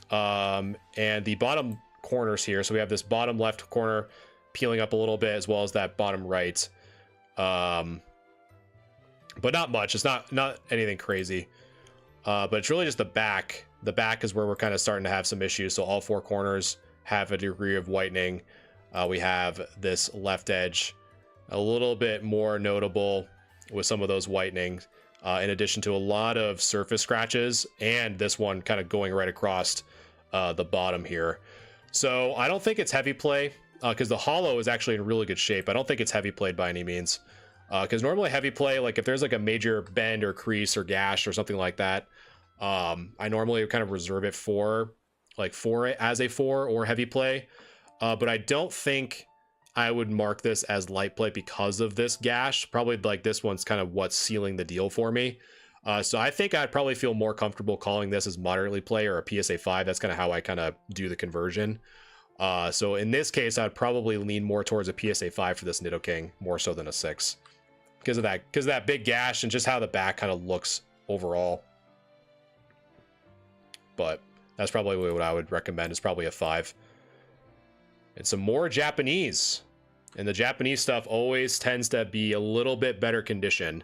And the bottom corners here. So we have this bottom left corner peeling up a little bit as well as that bottom right. But not much. It's not anything crazy. But it's really just the back. The back is where we're kind of starting to have some issues. So all 4 corners have a degree of whitening. We have this left edge a little bit more notable with some of those whitenings, in addition to a lot of surface scratches, and this one kind of going right across the bottom here. So I don't think it's heavy play, because the hollow is actually in really good shape. I don't think it's heavy played by any means. Because normally heavy play, like if there's like a major bend or crease or gash or something like that, I normally kind of reserve it for it as a 4 or heavy play. But I don't think I would mark this as light play because of this gash. Probably like this one's kind of what's sealing the deal for me. So I think I'd probably feel more comfortable calling this as moderately play or a PSA 5. That's kind of how I kind of do the conversion. So in this case, I'd probably lean more towards a PSA 5 for this Nidoking more so than a 6. Because of that big gash and just how the back kind of looks overall. But that's probably what I would recommend, is probably a 5. And some more Japanese. And the Japanese stuff always tends to be a little bit better condition.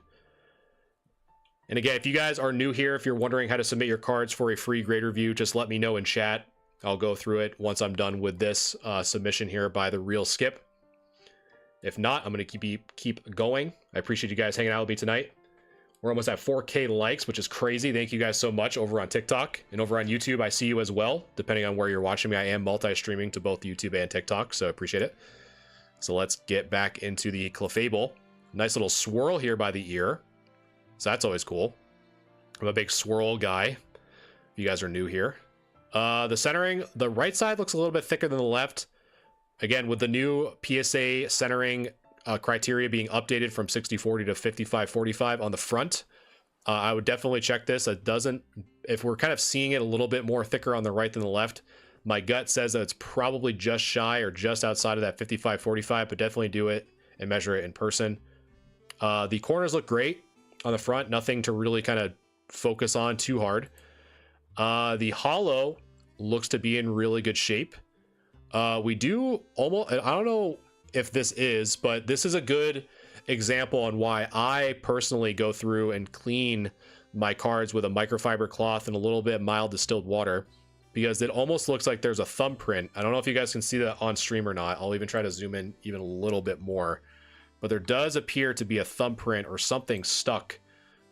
And again, if you guys are new here, if you're wondering how to submit your cards for a free grade review, just let me know in chat. I'll go through it once I'm done with this submission here by the real Skip. If not, I'm going to keep going. I appreciate you guys hanging out with me tonight. We're almost at 4K likes, which is crazy. Thank you guys so much over on TikTok and over on YouTube. I see you as well, depending on where you're watching me. I am multi-streaming to both YouTube and TikTok, so appreciate it. So let's get back into the Clefable. Nice little swirl here by the ear. So that's always cool. I'm a big swirl guy, if you guys are new here. The centering, the right side looks a little bit thicker than the left. Again, with the new PSA centering criteria being updated from 60/40 to 55/45 on the front, I would definitely check this. It doesn't, if we're kind of seeing it a little bit more thicker on the right than the left, my gut says that it's probably just shy or just outside of that 55/45, but definitely do it and measure it in person. The corners look great on the front, nothing to really kind of focus on too hard. The hollow looks to be in really good shape. We do almost, I don't know if this is, but this is a good example on why I personally go through and clean my cards with a microfiber cloth and a little bit mild distilled water, because it almost looks like there's a thumbprint. I don't know if you guys can see that on stream or not. I'll even try to zoom in even a little bit more, but there does appear to be a thumbprint or something stuck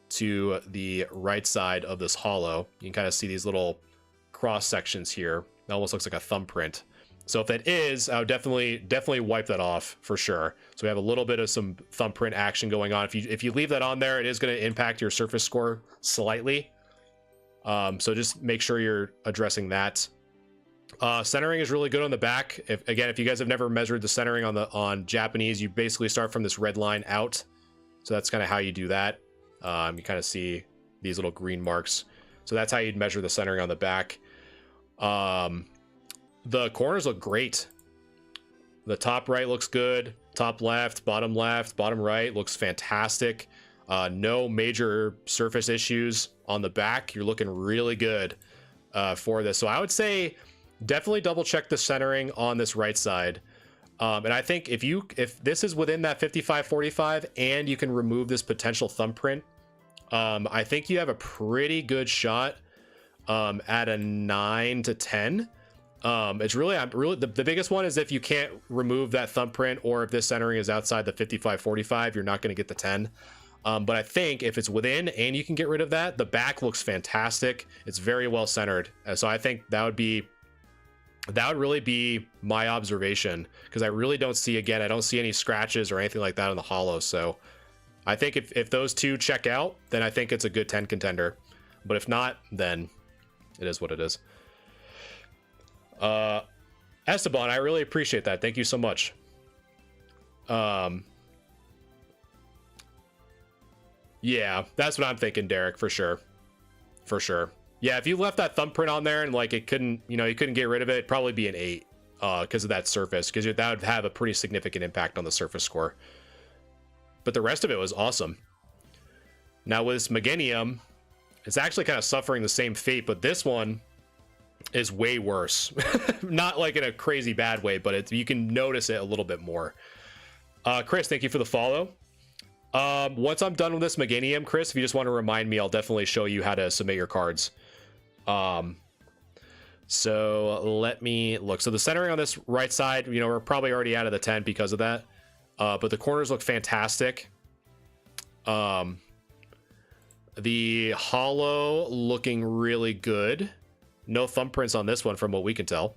to the right side of this hollow. You can kind of see these little cross sections here. It almost looks like a thumbprint. So if it is, I would definitely wipe that off for sure. So we have a little bit of some thumbprint action going on. If you leave that on there, it is going to impact your surface score slightly. So just make sure you're addressing that. Centering is really good on the back. If you guys have never measured the centering on Japanese, you basically start from this red line out. So that's kind of how you do that. You kind of see these little green marks. So that's how you'd measure the centering on the back. The corners look great. The top right looks good. Top left, bottom right looks fantastic. No major surface issues on the back. You're looking really good for this. So I would say definitely double check the centering on this right side. And I think if this is within that 55-45 and you can remove this potential thumbprint, I think you have a pretty good shot at a 9 to 10. It's really the biggest one is if you can't remove that thumbprint, or if this centering is outside the 55-45, you're not going to get the 10. But I think if it's within and you can get rid of that, the back looks fantastic. It's very well centered. So I think that would really be my observation, because I really don't see, I don't see any scratches or anything like that on the hollow. So I think if those two check out, then I think it's a good 10 contender. But if not, then it is what it is. Esteban, I really appreciate that. Thank you so much. Yeah, that's what I'm thinking, Derek, for sure. For sure. Yeah, if you left that thumbprint on there and like you couldn't get rid of it, it'd probably be an 8 because of that surface, because that would have a pretty significant impact on the surface score. But the rest of it was awesome. Now with this Meganium, it's actually kind of suffering the same fate, but this one is way worse. Not like in a crazy bad way, but you can notice it a little bit more. Chris, thank you for the follow. Once I'm done with this Meganium, Chris, if you just want to remind me, I'll definitely show you how to submit your cards. So let me look. So the centering on this right side, we're probably already out of the 10 because of that. But the corners look fantastic. The hollow looking really good. No thumbprints on this one from what we can tell.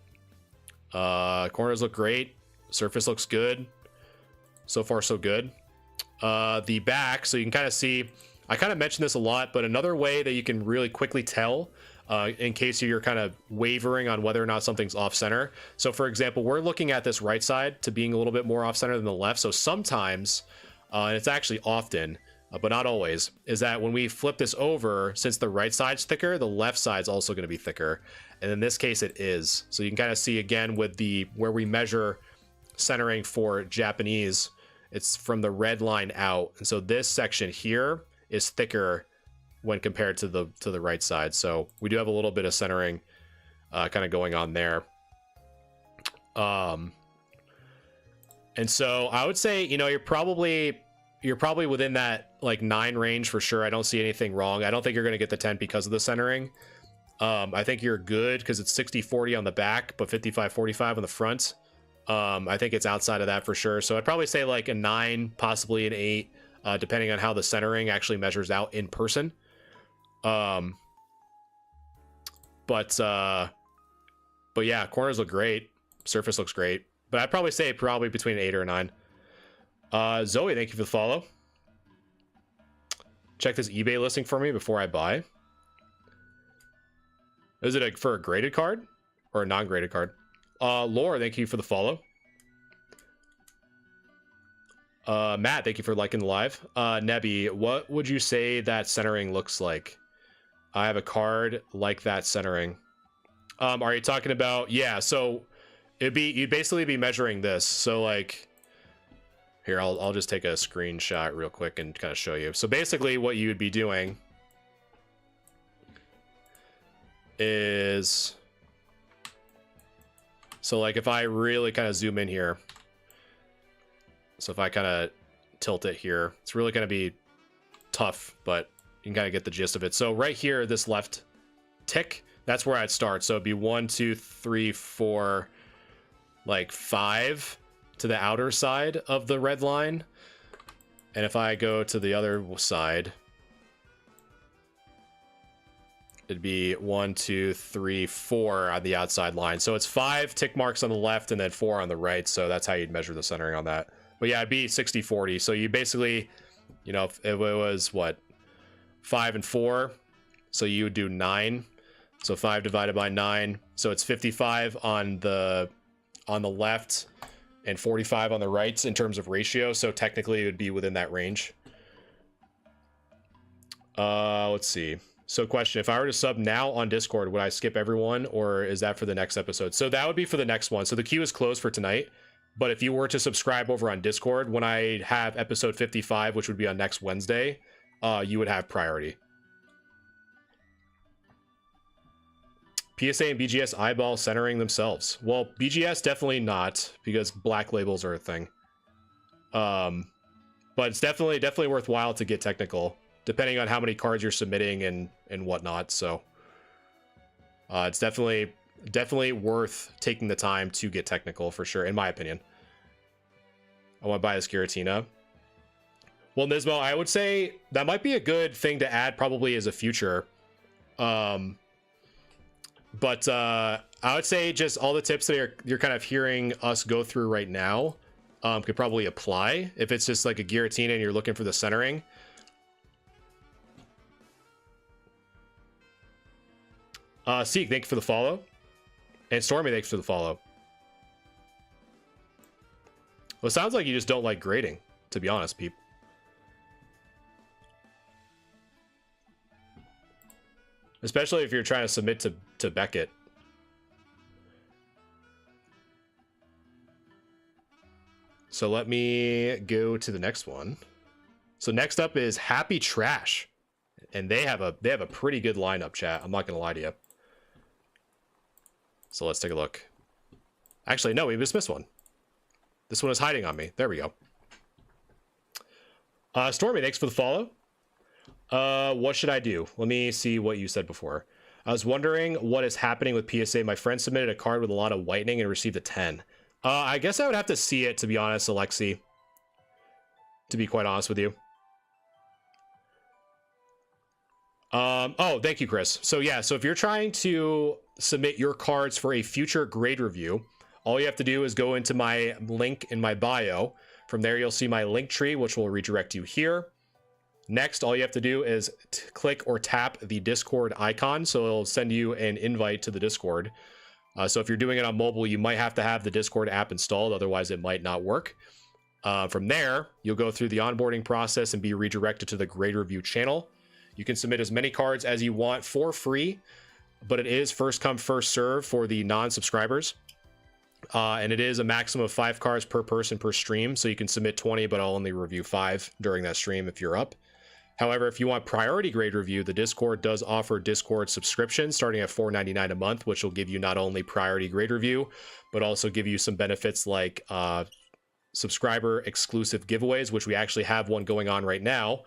Corners look great. Surface looks good. So far, so good. The back, so you can kind of see, I kind of mentioned this a lot, but another way that you can really quickly tell in case you're kind of wavering on whether or not something's off center. So for example, we're looking at this right side to being a little bit more off center than the left. So sometimes, and it's actually often, but not always, is that when we flip this over, since the right side's thicker, the left side's also going to be thicker. And in this case, it is. So you can kind of see again with where we measure centering for Japanese, it's from the red line out. And so this section here is thicker when compared to the right side. So we do have a little bit of centering kind of going on there. And so I would say, you're probably within that like 9 range for sure. I don't see anything wrong. I don't think you're going to get the 10 because of the centering. I think you're good because it's 60-40 on the back, but 55-45 on the front. I think it's outside of that for sure. So I'd probably say like a 9, possibly an 8, depending on how the centering actually measures out in person. But yeah, corners look great. Surface looks great. But I'd probably say between an 8 or a 9. Zoe, thank you for the follow. Check this eBay listing for me before I buy. Is it for a graded card or a non-graded card? Laura, thank you for the follow. Matt, thank you for liking the live. Nebby, what would you say that centering looks like? I have a card like that centering. Are you talking about? Yeah, so you'd basically be measuring this. So like, here, I'll just take a screenshot real quick and kind of show you. So basically what you would be doing is, so like if I really kind of zoom in here, so if I kind of tilt it here, it's really going to be tough, but you can kind of get the gist of it. So right here, this left tick, that's where I'd start. So it'd be 1, 2, 3, 4, like 5 to the outer side of the red line. And if I go to the other side, it'd be 1, 2, 3, 4 on the outside line. So it's 5 tick marks on the left and then 4 on the right. So that's how you'd measure the centering on that. But yeah, it'd be 60-40. So you basically, you know, if it was what, 5 and 4, so you would do 9. So 5 divided by 9. So it's 55 on the left and 45 on the right in terms of ratio. So technically it would be within that range. Let's see. So question, if I were to sub now on Discord, would I skip everyone, or is that for the next episode? So that would be for the next one. So the queue is closed for tonight. But if you were to subscribe over on Discord, when I have episode 55, which would be on next Wednesday, you would have priority. PSA and BGS eyeball centering themselves. Well, BGS definitely not, because black labels are a thing. But it's definitely worthwhile to get technical, depending on how many cards you're submitting and whatnot. So it's definitely worth taking the time to get technical for sure, in my opinion. I want to buy this Giratina. Well, Nismo, I would say that might be a good thing to add probably as a future. But I would say just all the tips that you're kind of hearing us go through right now could probably apply if it's just like a Giratina and you're looking for the centering. Seek, thank you for the follow. And Stormy, thanks for the follow. Well, it sounds like you just don't like grading, to be honest, peep. Especially if you're trying to submit to Beckett. So let me go to the next one. So next up is Happy Trash. And they have a pretty good lineup, chat. I'm not gonna lie to you. So let's take a look. Actually, no, we just missed one. This one is hiding on me. There we go. Stormy, thanks for the follow. What should I do? Let me see what you said before. I was wondering what is happening with PSA. My friend submitted a card with a lot of whitening and received a 10. I guess I would have to see it, to be honest, Alexi. To be quite honest with you. Oh, thank you, Chris. So yeah, so if you're trying to submit your cards for a future grade review, all you have to do is go into my link in my bio. From there, you'll see my link tree, which will redirect you here. Next, all you have to do is click or tap the Discord icon. So it'll send you an invite to the Discord. So if you're doing it on mobile, you might have to have the Discord app installed. Otherwise, it might not work. From there, you'll go through the onboarding process and be redirected to the grade review channel. You can submit as many cards as you want for free, but it is first come, first serve for the non-subscribers. And it is a maximum of 5 cards per person per stream. So you can submit 20, but I'll only review 5 during that stream if you're up. However, if you want priority grade review, the Discord does offer Discord subscriptions starting at $4.99 a month, which will give you not only priority grade review, but also give you some benefits like subscriber exclusive giveaways, which we actually have one going on right now.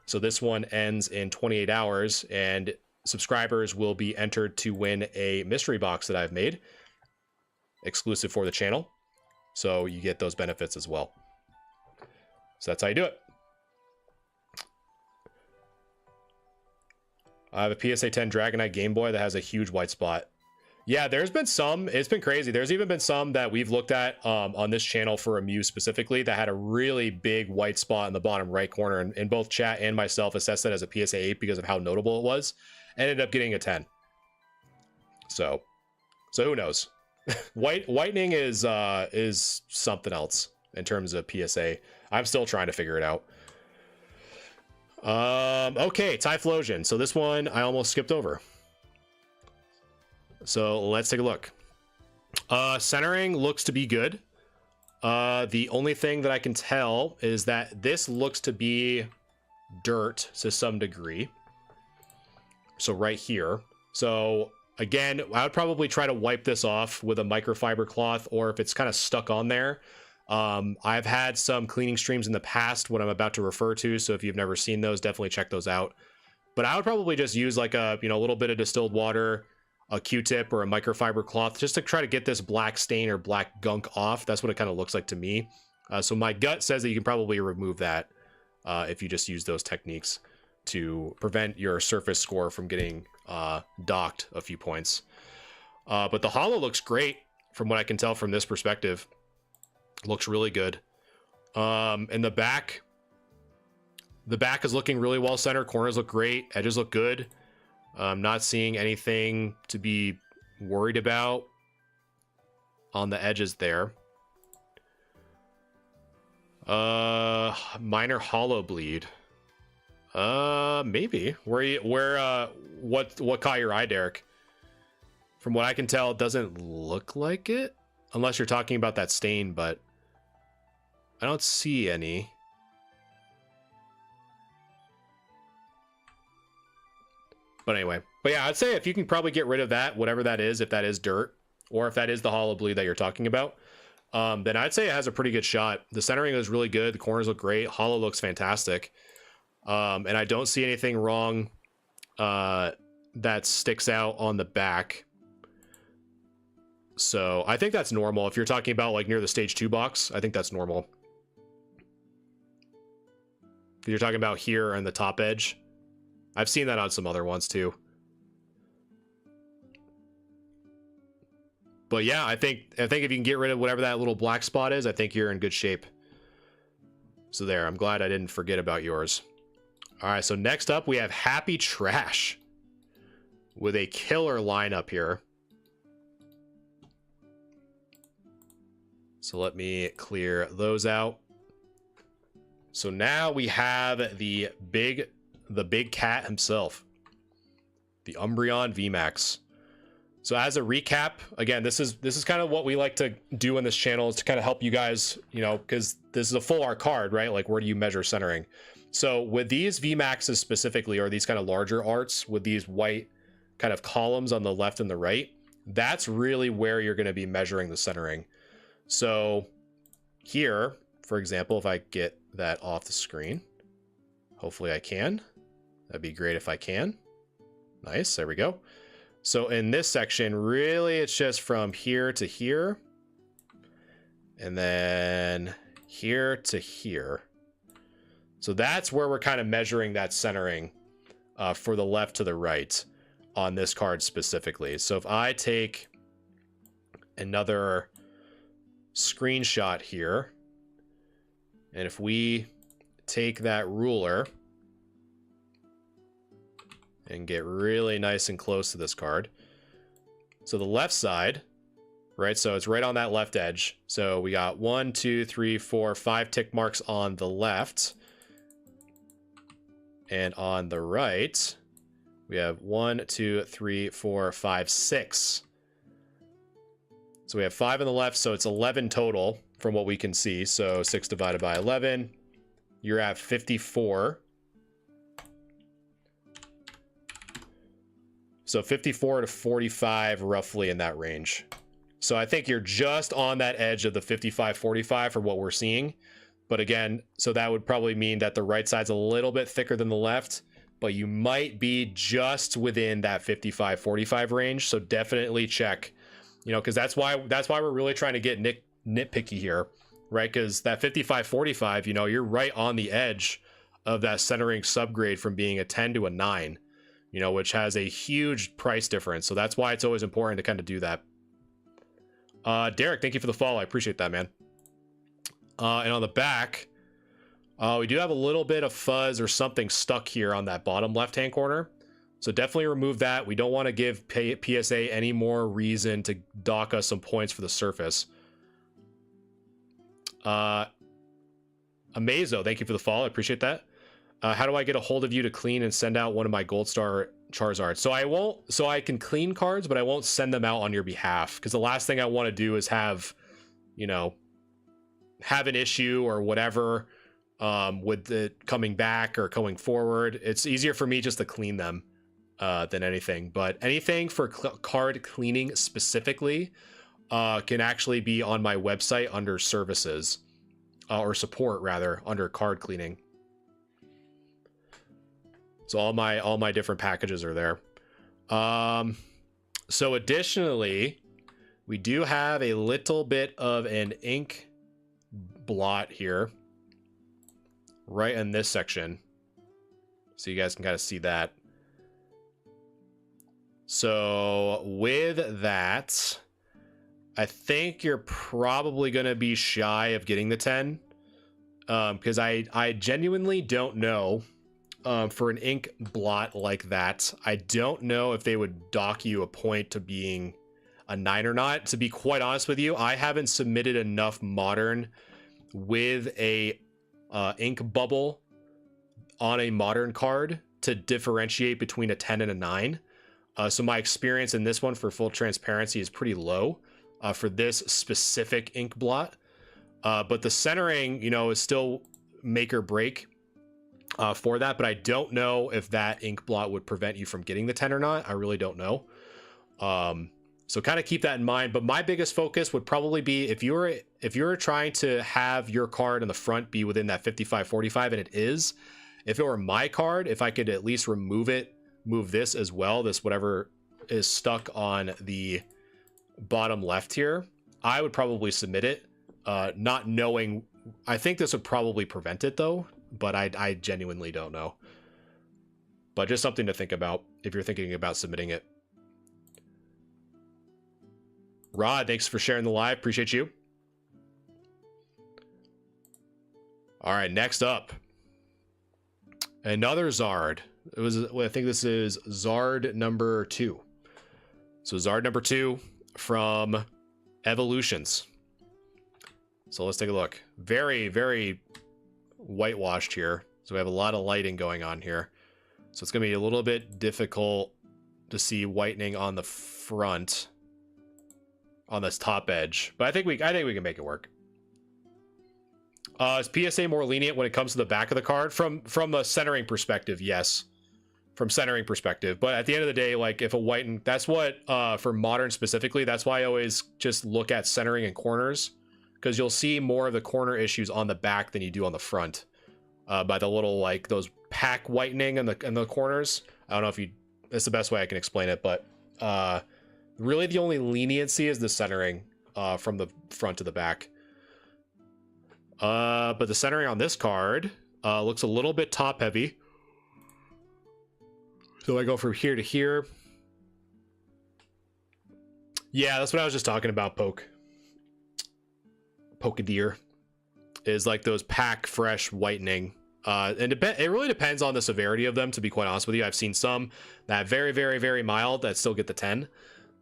So this one ends in 28 hours and subscribers will be entered to win a mystery box that I've made exclusive for the channel. So you get those benefits as well. So that's how you do it. I have a PSA 10 Dragonite Game Boy that has a huge white spot. Yeah, there's been some, it's been crazy. There's even been some that we've looked at on this channel for a Mew specifically that had a really big white spot in the bottom right corner. And both chat and myself assessed that as a PSA 8 because of how notable it was. Ended up getting a 10. So who knows? Whitening is something else in terms of PSA. I'm still trying to figure it out. Okay, Typhlosion. So this one I almost skipped over. So let's take a look. Centering looks to be good. The only thing that I can tell is that this looks to be dirt to some degree. So right here. So again, I would probably try to wipe this off with a microfiber cloth, or if it's kind of stuck on there. I've had some cleaning streams in the past, what I'm about to refer to. So if you've never seen those, definitely check those out. But I would probably just use like a, little bit of distilled water, a Q-tip or a microfiber cloth just to try to get this black stain or black gunk off. That's what it kind of looks like to me. So my gut says that you can probably remove that if you just use those techniques. to prevent your surface score from getting docked a few points. But the holo looks great from what I can tell from this perspective. Looks really good. And the back is looking really well centered. Corners look great. Edges look good. I'm not seeing anything to be worried about on the edges there. Minor holo bleed. Maybe. What caught your eye, Derek? From what I can tell, it doesn't look like it, unless you're talking about that stain, but I don't see any. But anyway, yeah, I'd say if you can probably get rid of that, whatever that is, if that is dirt, or if that is the holo bleed that you're talking about, then I'd say it has a pretty good shot. The centering is really good. The corners look great. Holo looks fantastic. And I don't see anything wrong that sticks out on the back. So I think that's normal. If you're talking about like near the stage 2 box, I think that's normal. If you're talking about here on the top edge, I've seen that on some other ones too. But yeah, I think if you can get rid of whatever that little black spot is, I think you're in good shape. So there, I'm glad I didn't forget about yours. All right, so next up we have Happy Trash with a killer lineup here. So let me clear those out. So now we have the big cat himself, the Umbreon VMAX. So as a recap, again, this is kind of what we like to do in this channel, is to kind of help you guys, you know, because this is a full art card, right? Like, where do you measure centering? So with these VMAXs specifically, or these kind of larger arts with these white kind of columns on the left and the right, that's really where you're going to be measuring the centering. So here, for example, if I get that off the screen, hopefully I can. That'd be great if I can. Nice, there we go. So in this section, really it's just from here to here, and then here to here. So that's where we're kind of measuring that centering for the left to the right on this card specifically. So if I take another screenshot here, and if we take that ruler and get really nice and close to this card, so the left side, right, so it's right on that left edge. So we got 1, 2, 3, 4, 5 tick marks on the left, and on the right we have 1, 2, 3, 4, 5, 6. So we have 5 on the left, so it's 11 total from what we can see. So 6 divided by 11, you're at 54. So 54 to 45, roughly in that range. So I think you're just on that edge of the 55-45 for what we're seeing. But again, so that would probably mean that the right side's a little bit thicker than the left, but you might be just within that 55-45 range. So definitely check, you know, because that's why we're really trying to get nitpicky here, right? Because that 55-45, you know, you're right on the edge of that centering subgrade from being a 10 to a 9, you know, which has a huge price difference. So that's why it's always important to kind of do that. Derek, thank you for the follow. I appreciate that, man. And on the back, we do have a little bit of fuzz or something stuck here on that bottom left-hand corner. So definitely remove that. We don't want to give PSA any more reason to dock us some points for the surface. Amazo, thank you for the follow. I appreciate that. How do I get a hold of you to clean and send out one of my Gold Star Charizards? So I can clean cards, but I won't send them out on your behalf, because the last thing I want to do is have, you know, have an issue or whatever with it coming back or going forward. It's easier for me just to clean them than anything. But anything for card cleaning specifically can actually be on my website under services, or support rather, under card cleaning. So all my different packages are there. So additionally, we do have a little bit of an ink blot here, right in this section So you guys can kind of see that. So with that, I think you're probably going to be shy of getting the 10. Because I genuinely don't know. For an ink blot like that, I don't know if they would dock you a point to being a 9 or not. To be quite honest with you, I haven't submitted enough modern with a ink bubble on a modern card to differentiate between a 10 and a 9. So my experience in this one, for full transparency, is pretty low for this specific ink blot. But the centering, you know, is still make or break for that. But I don't know if that ink blot would prevent you from getting the 10 or not. I really don't know. So kind of keep that in mind. But my biggest focus would probably be if you're trying to have your card in the front be within that 55-45, and it is. If it were my card, if I could at least remove this as well, this whatever is stuck on the bottom left here, I would probably submit it. Not knowing, I think this would probably prevent it though, but I genuinely don't know. But just something to think about if you're thinking about submitting it. Rod, thanks for sharing the live. Appreciate you. All right, next up, another Zard. I think this is Zard number 2. So Zard number 2 from Evolutions. So let's take a look. Very, very whitewashed here. So we have a lot of lighting going on here. So it's going to be a little bit difficult to see whitening on the front, on this top edge. But I think we can make it work. Is PSA more lenient when it comes to the back of the card? From a centering perspective, yes. From centering perspective. But at the end of the day, like if a whiten, that's what, for modern specifically, that's why I always just look at centering and corners. Because you'll see more of the corner issues on the back than you do on the front, by the little like those pack whitening in the corners. I don't know if that's the best way I can explain it, but really the only leniency is the centering from the front to the back. But the centering on this card looks a little bit top heavy. So I go from here to here. Yeah, that's what I was just talking about, Pokedeer is like those pack fresh whitening, and it really depends on the severity of them, to be quite honest with you. I've seen some that very, very, very mild that still get the 10,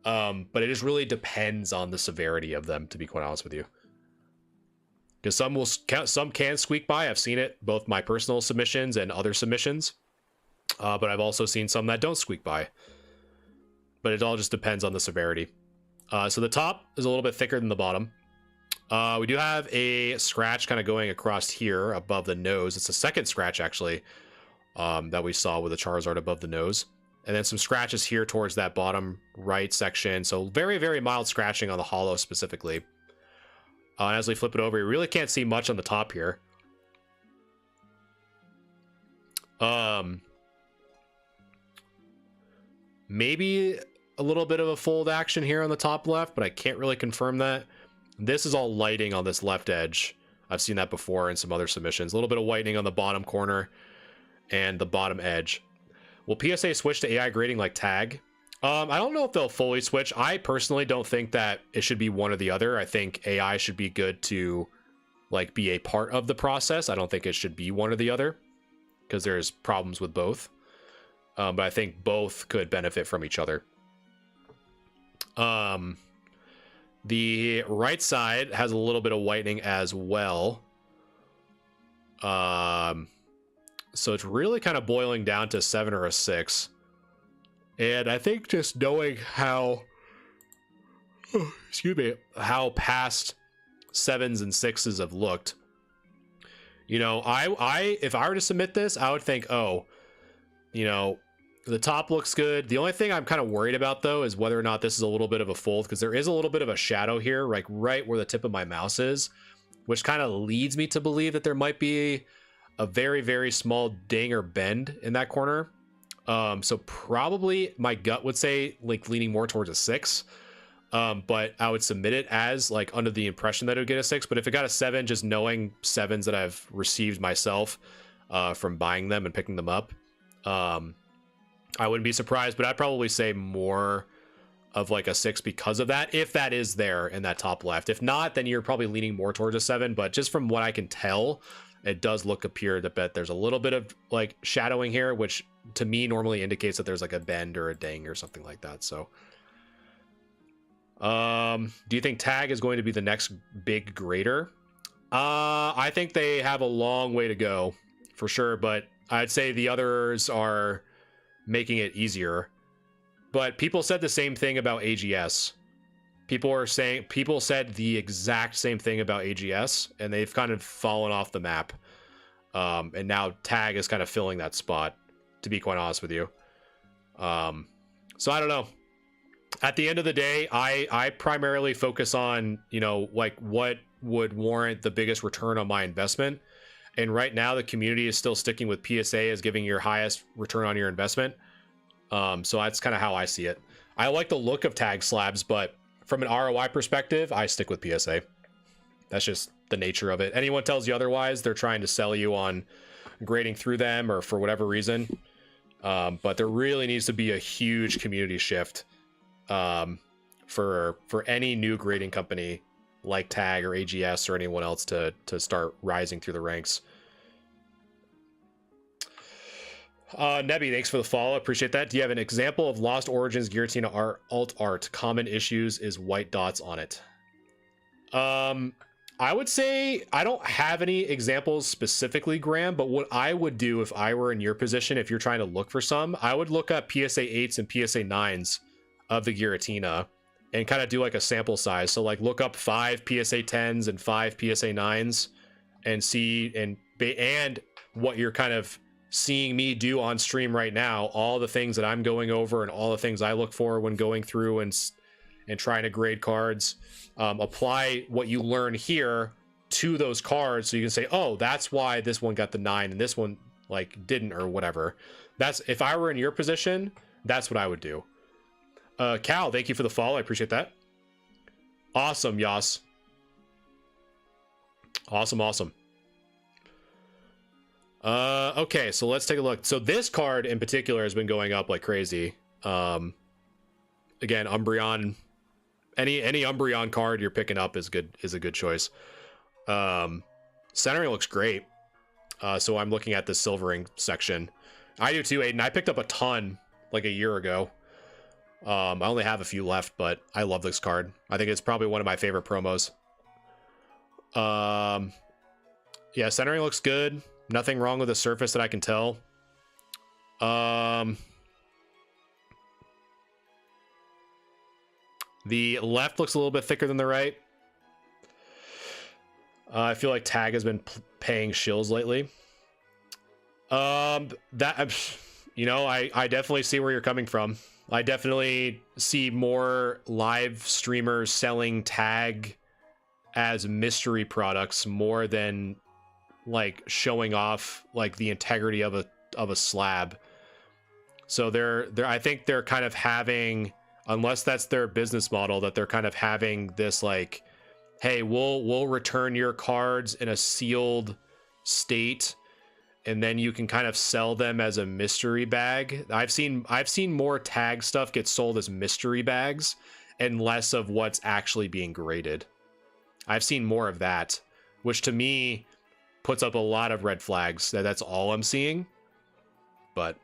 but it just really depends on the severity of them, to be quite honest with you, because some can squeak by. I've seen it, both my personal submissions and other submissions, but I've also seen some that don't squeak by, but it all just depends on the severity. So the top is a little bit thicker than the bottom. We do have a scratch kind of going across here above the nose. It's the second scratch actually that we saw with the Charizard above the nose, and then some scratches here towards that bottom right section. So very, very mild scratching on the hollow specifically. And as we flip it over, you really can't see much on the top here. Maybe a little bit of a fold action here on the top left, but I can't really confirm that. This is all lighting on this left edge. I've seen that before in some other submissions. A little bit of whitening on the bottom corner and the bottom edge. Will PSA switch to AI grading like tag? I don't know if they'll fully switch. I personally don't think that it should be one or the other. I think AI should be good to like be a part of the process. I don't think it should be one or the other, because there's problems with both. But I think both could benefit from each other. The right side has a little bit of whitening as well. So it's really kind of boiling down to 7 or a 6. And I think just knowing how, excuse me, how past 7s and 6s have looked, you know, if I were to submit this, I would think, oh, you know, the top looks good. The only thing I'm kind of worried about though is whether or not this is a little bit of a fold, because there is a little bit of a shadow here, like right where the tip of my mouse is, which kind of leads me to believe that there might be a very, very small ding or bend in that corner. So probably my gut would say like leaning more towards a 6. But I would submit it as like under the impression that it would get a 6. But if it got a 7, just knowing 7s that I've received myself from buying them and picking them up, I wouldn't be surprised, but I'd probably say more of like a 6 because of that, if that is there in that top left. If not, then you're probably leaning more towards a 7, but just from what I can tell, it does appear that there's a little bit of like shadowing here, which to me normally indicates that there's like a bend or a ding or something like that. So do you think Tag is going to be the next big grader? I think they have a long way to go for sure, but I'd say the others are making it easier. But people said the same thing about AGS. People said the exact same thing about AGS, and they've kind of fallen off the map. And now Tag is kind of filling that spot, to be quite honest with you. So I don't know. At the end of the day, I primarily focus on, you know, like what would warrant the biggest return on my investment. And right now the community is still sticking with PSA as giving your highest return on your investment. So that's kind of how I see it. I like the look of Tag slabs, but from an ROI perspective, I stick with PSA. That's just the nature of it. Anyone tells you otherwise, they're trying to sell you on grading through them or for whatever reason. But there really needs to be a huge community shift for any new grading company like Tag or AGS or anyone else to start rising through the ranks. Nebby, thanks for the follow. Appreciate that. Do you have an example of Lost Origins Giratina alt art? Common issues is white dots on it. I would say I don't have any examples specifically, Graham, but what I would do if I were in your position, if you're trying to look for some, I would look up PSA 8s and PSA 9s of the Giratina and kind of do like a sample size. So like look up 5 PSA 10s and 5 PSA 9s and see, and what you're kind of seeing me do on stream right now, all the things that I'm going over and all the things I look for when going through and trying to grade cards. Apply what you learn here to those cards so you can say, oh, that's why this one got the 9 and this one like didn't, or whatever. That's, if I were in your position, that's what I would do. Cal, thank you for the follow. I appreciate that. Awesome, Yas. Awesome. Okay, so let's take a look. So this card in particular has been going up like crazy. Again, Umbreon, any Umbreon card you're picking up is a good choice. Centering looks great. So I'm looking at the silvering section. I do too, Aiden. I picked up a ton like a year ago. I only have a few left, but I love this card. I think it's probably one of my favorite promos. Yeah, centering looks good. Nothing wrong with the surface that I can tell. The left looks a little bit thicker than the right. I feel like Tag has been paying shills lately. You know, I definitely see where you're coming from. I definitely see more live streamers selling Tag as mystery products more than like showing off like the integrity of a slab. So I think they're kind of having, unless that's their business model, that they're kind of having this like, hey, we'll return your cards in a sealed state and then you can kind of sell them as a mystery bag. I've seen more Tag stuff get sold as mystery bags and less of what's actually being graded. I've seen more of that, which to me puts up a lot of red flags. That's all I'm seeing. But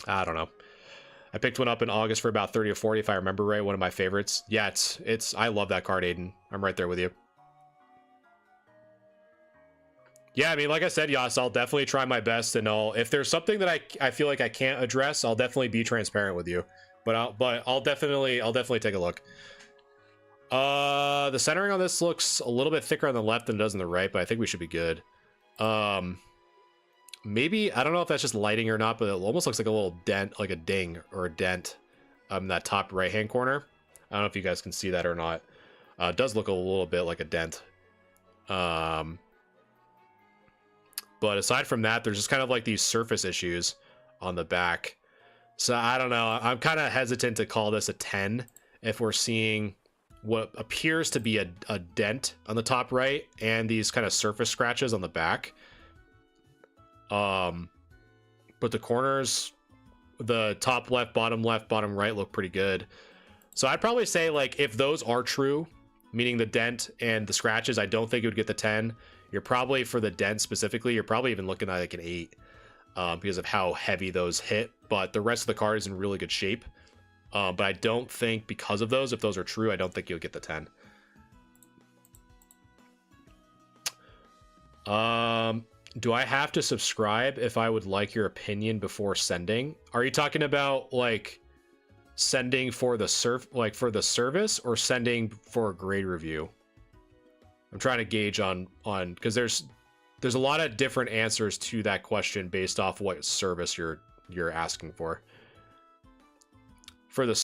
I don't know. I picked one up in August for about 30 or 40 if I remember right. One of my favorites. Yeah, it's I love that card, Aiden. I'm right there with you. Yeah, I mean, like I said, Yas, I'll definitely try my best, and if there's something that I feel like I can't address, I'll definitely be transparent with you. But I'll definitely take a look. The centering on this looks a little bit thicker on the left than it does on the right, but I think we should be good. Maybe, I don't know if that's just lighting or not, but it almost looks like a little dent, like a ding or a dent in that top right hand corner. I don't know if you guys can see that or not. It does look a little bit like a dent. But aside from that, there's just kind of like these surface issues on the back. So I don't know. I'm kind of hesitant to call this a 10 if we're seeing what appears to be a dent on the top right and these kind of surface scratches on the back. but the corners, the top left, bottom right look pretty good. So I'd probably say, like, if those are true, meaning the dent and the scratches, I don't think it would get the 10. You're probably, for the dent specifically, you're probably even looking at like an 8 because of how heavy those hit. But the rest of the card is in really good shape. But I don't think, because of those, if those are true, I don't think you'll get the 10. Do I have to subscribe if I would like your opinion before sending? Are you talking about like sending for the for the service, or sending for a grade review? I'm trying to gauge on because there's a lot of different answers to that question based off what service you're asking for. For the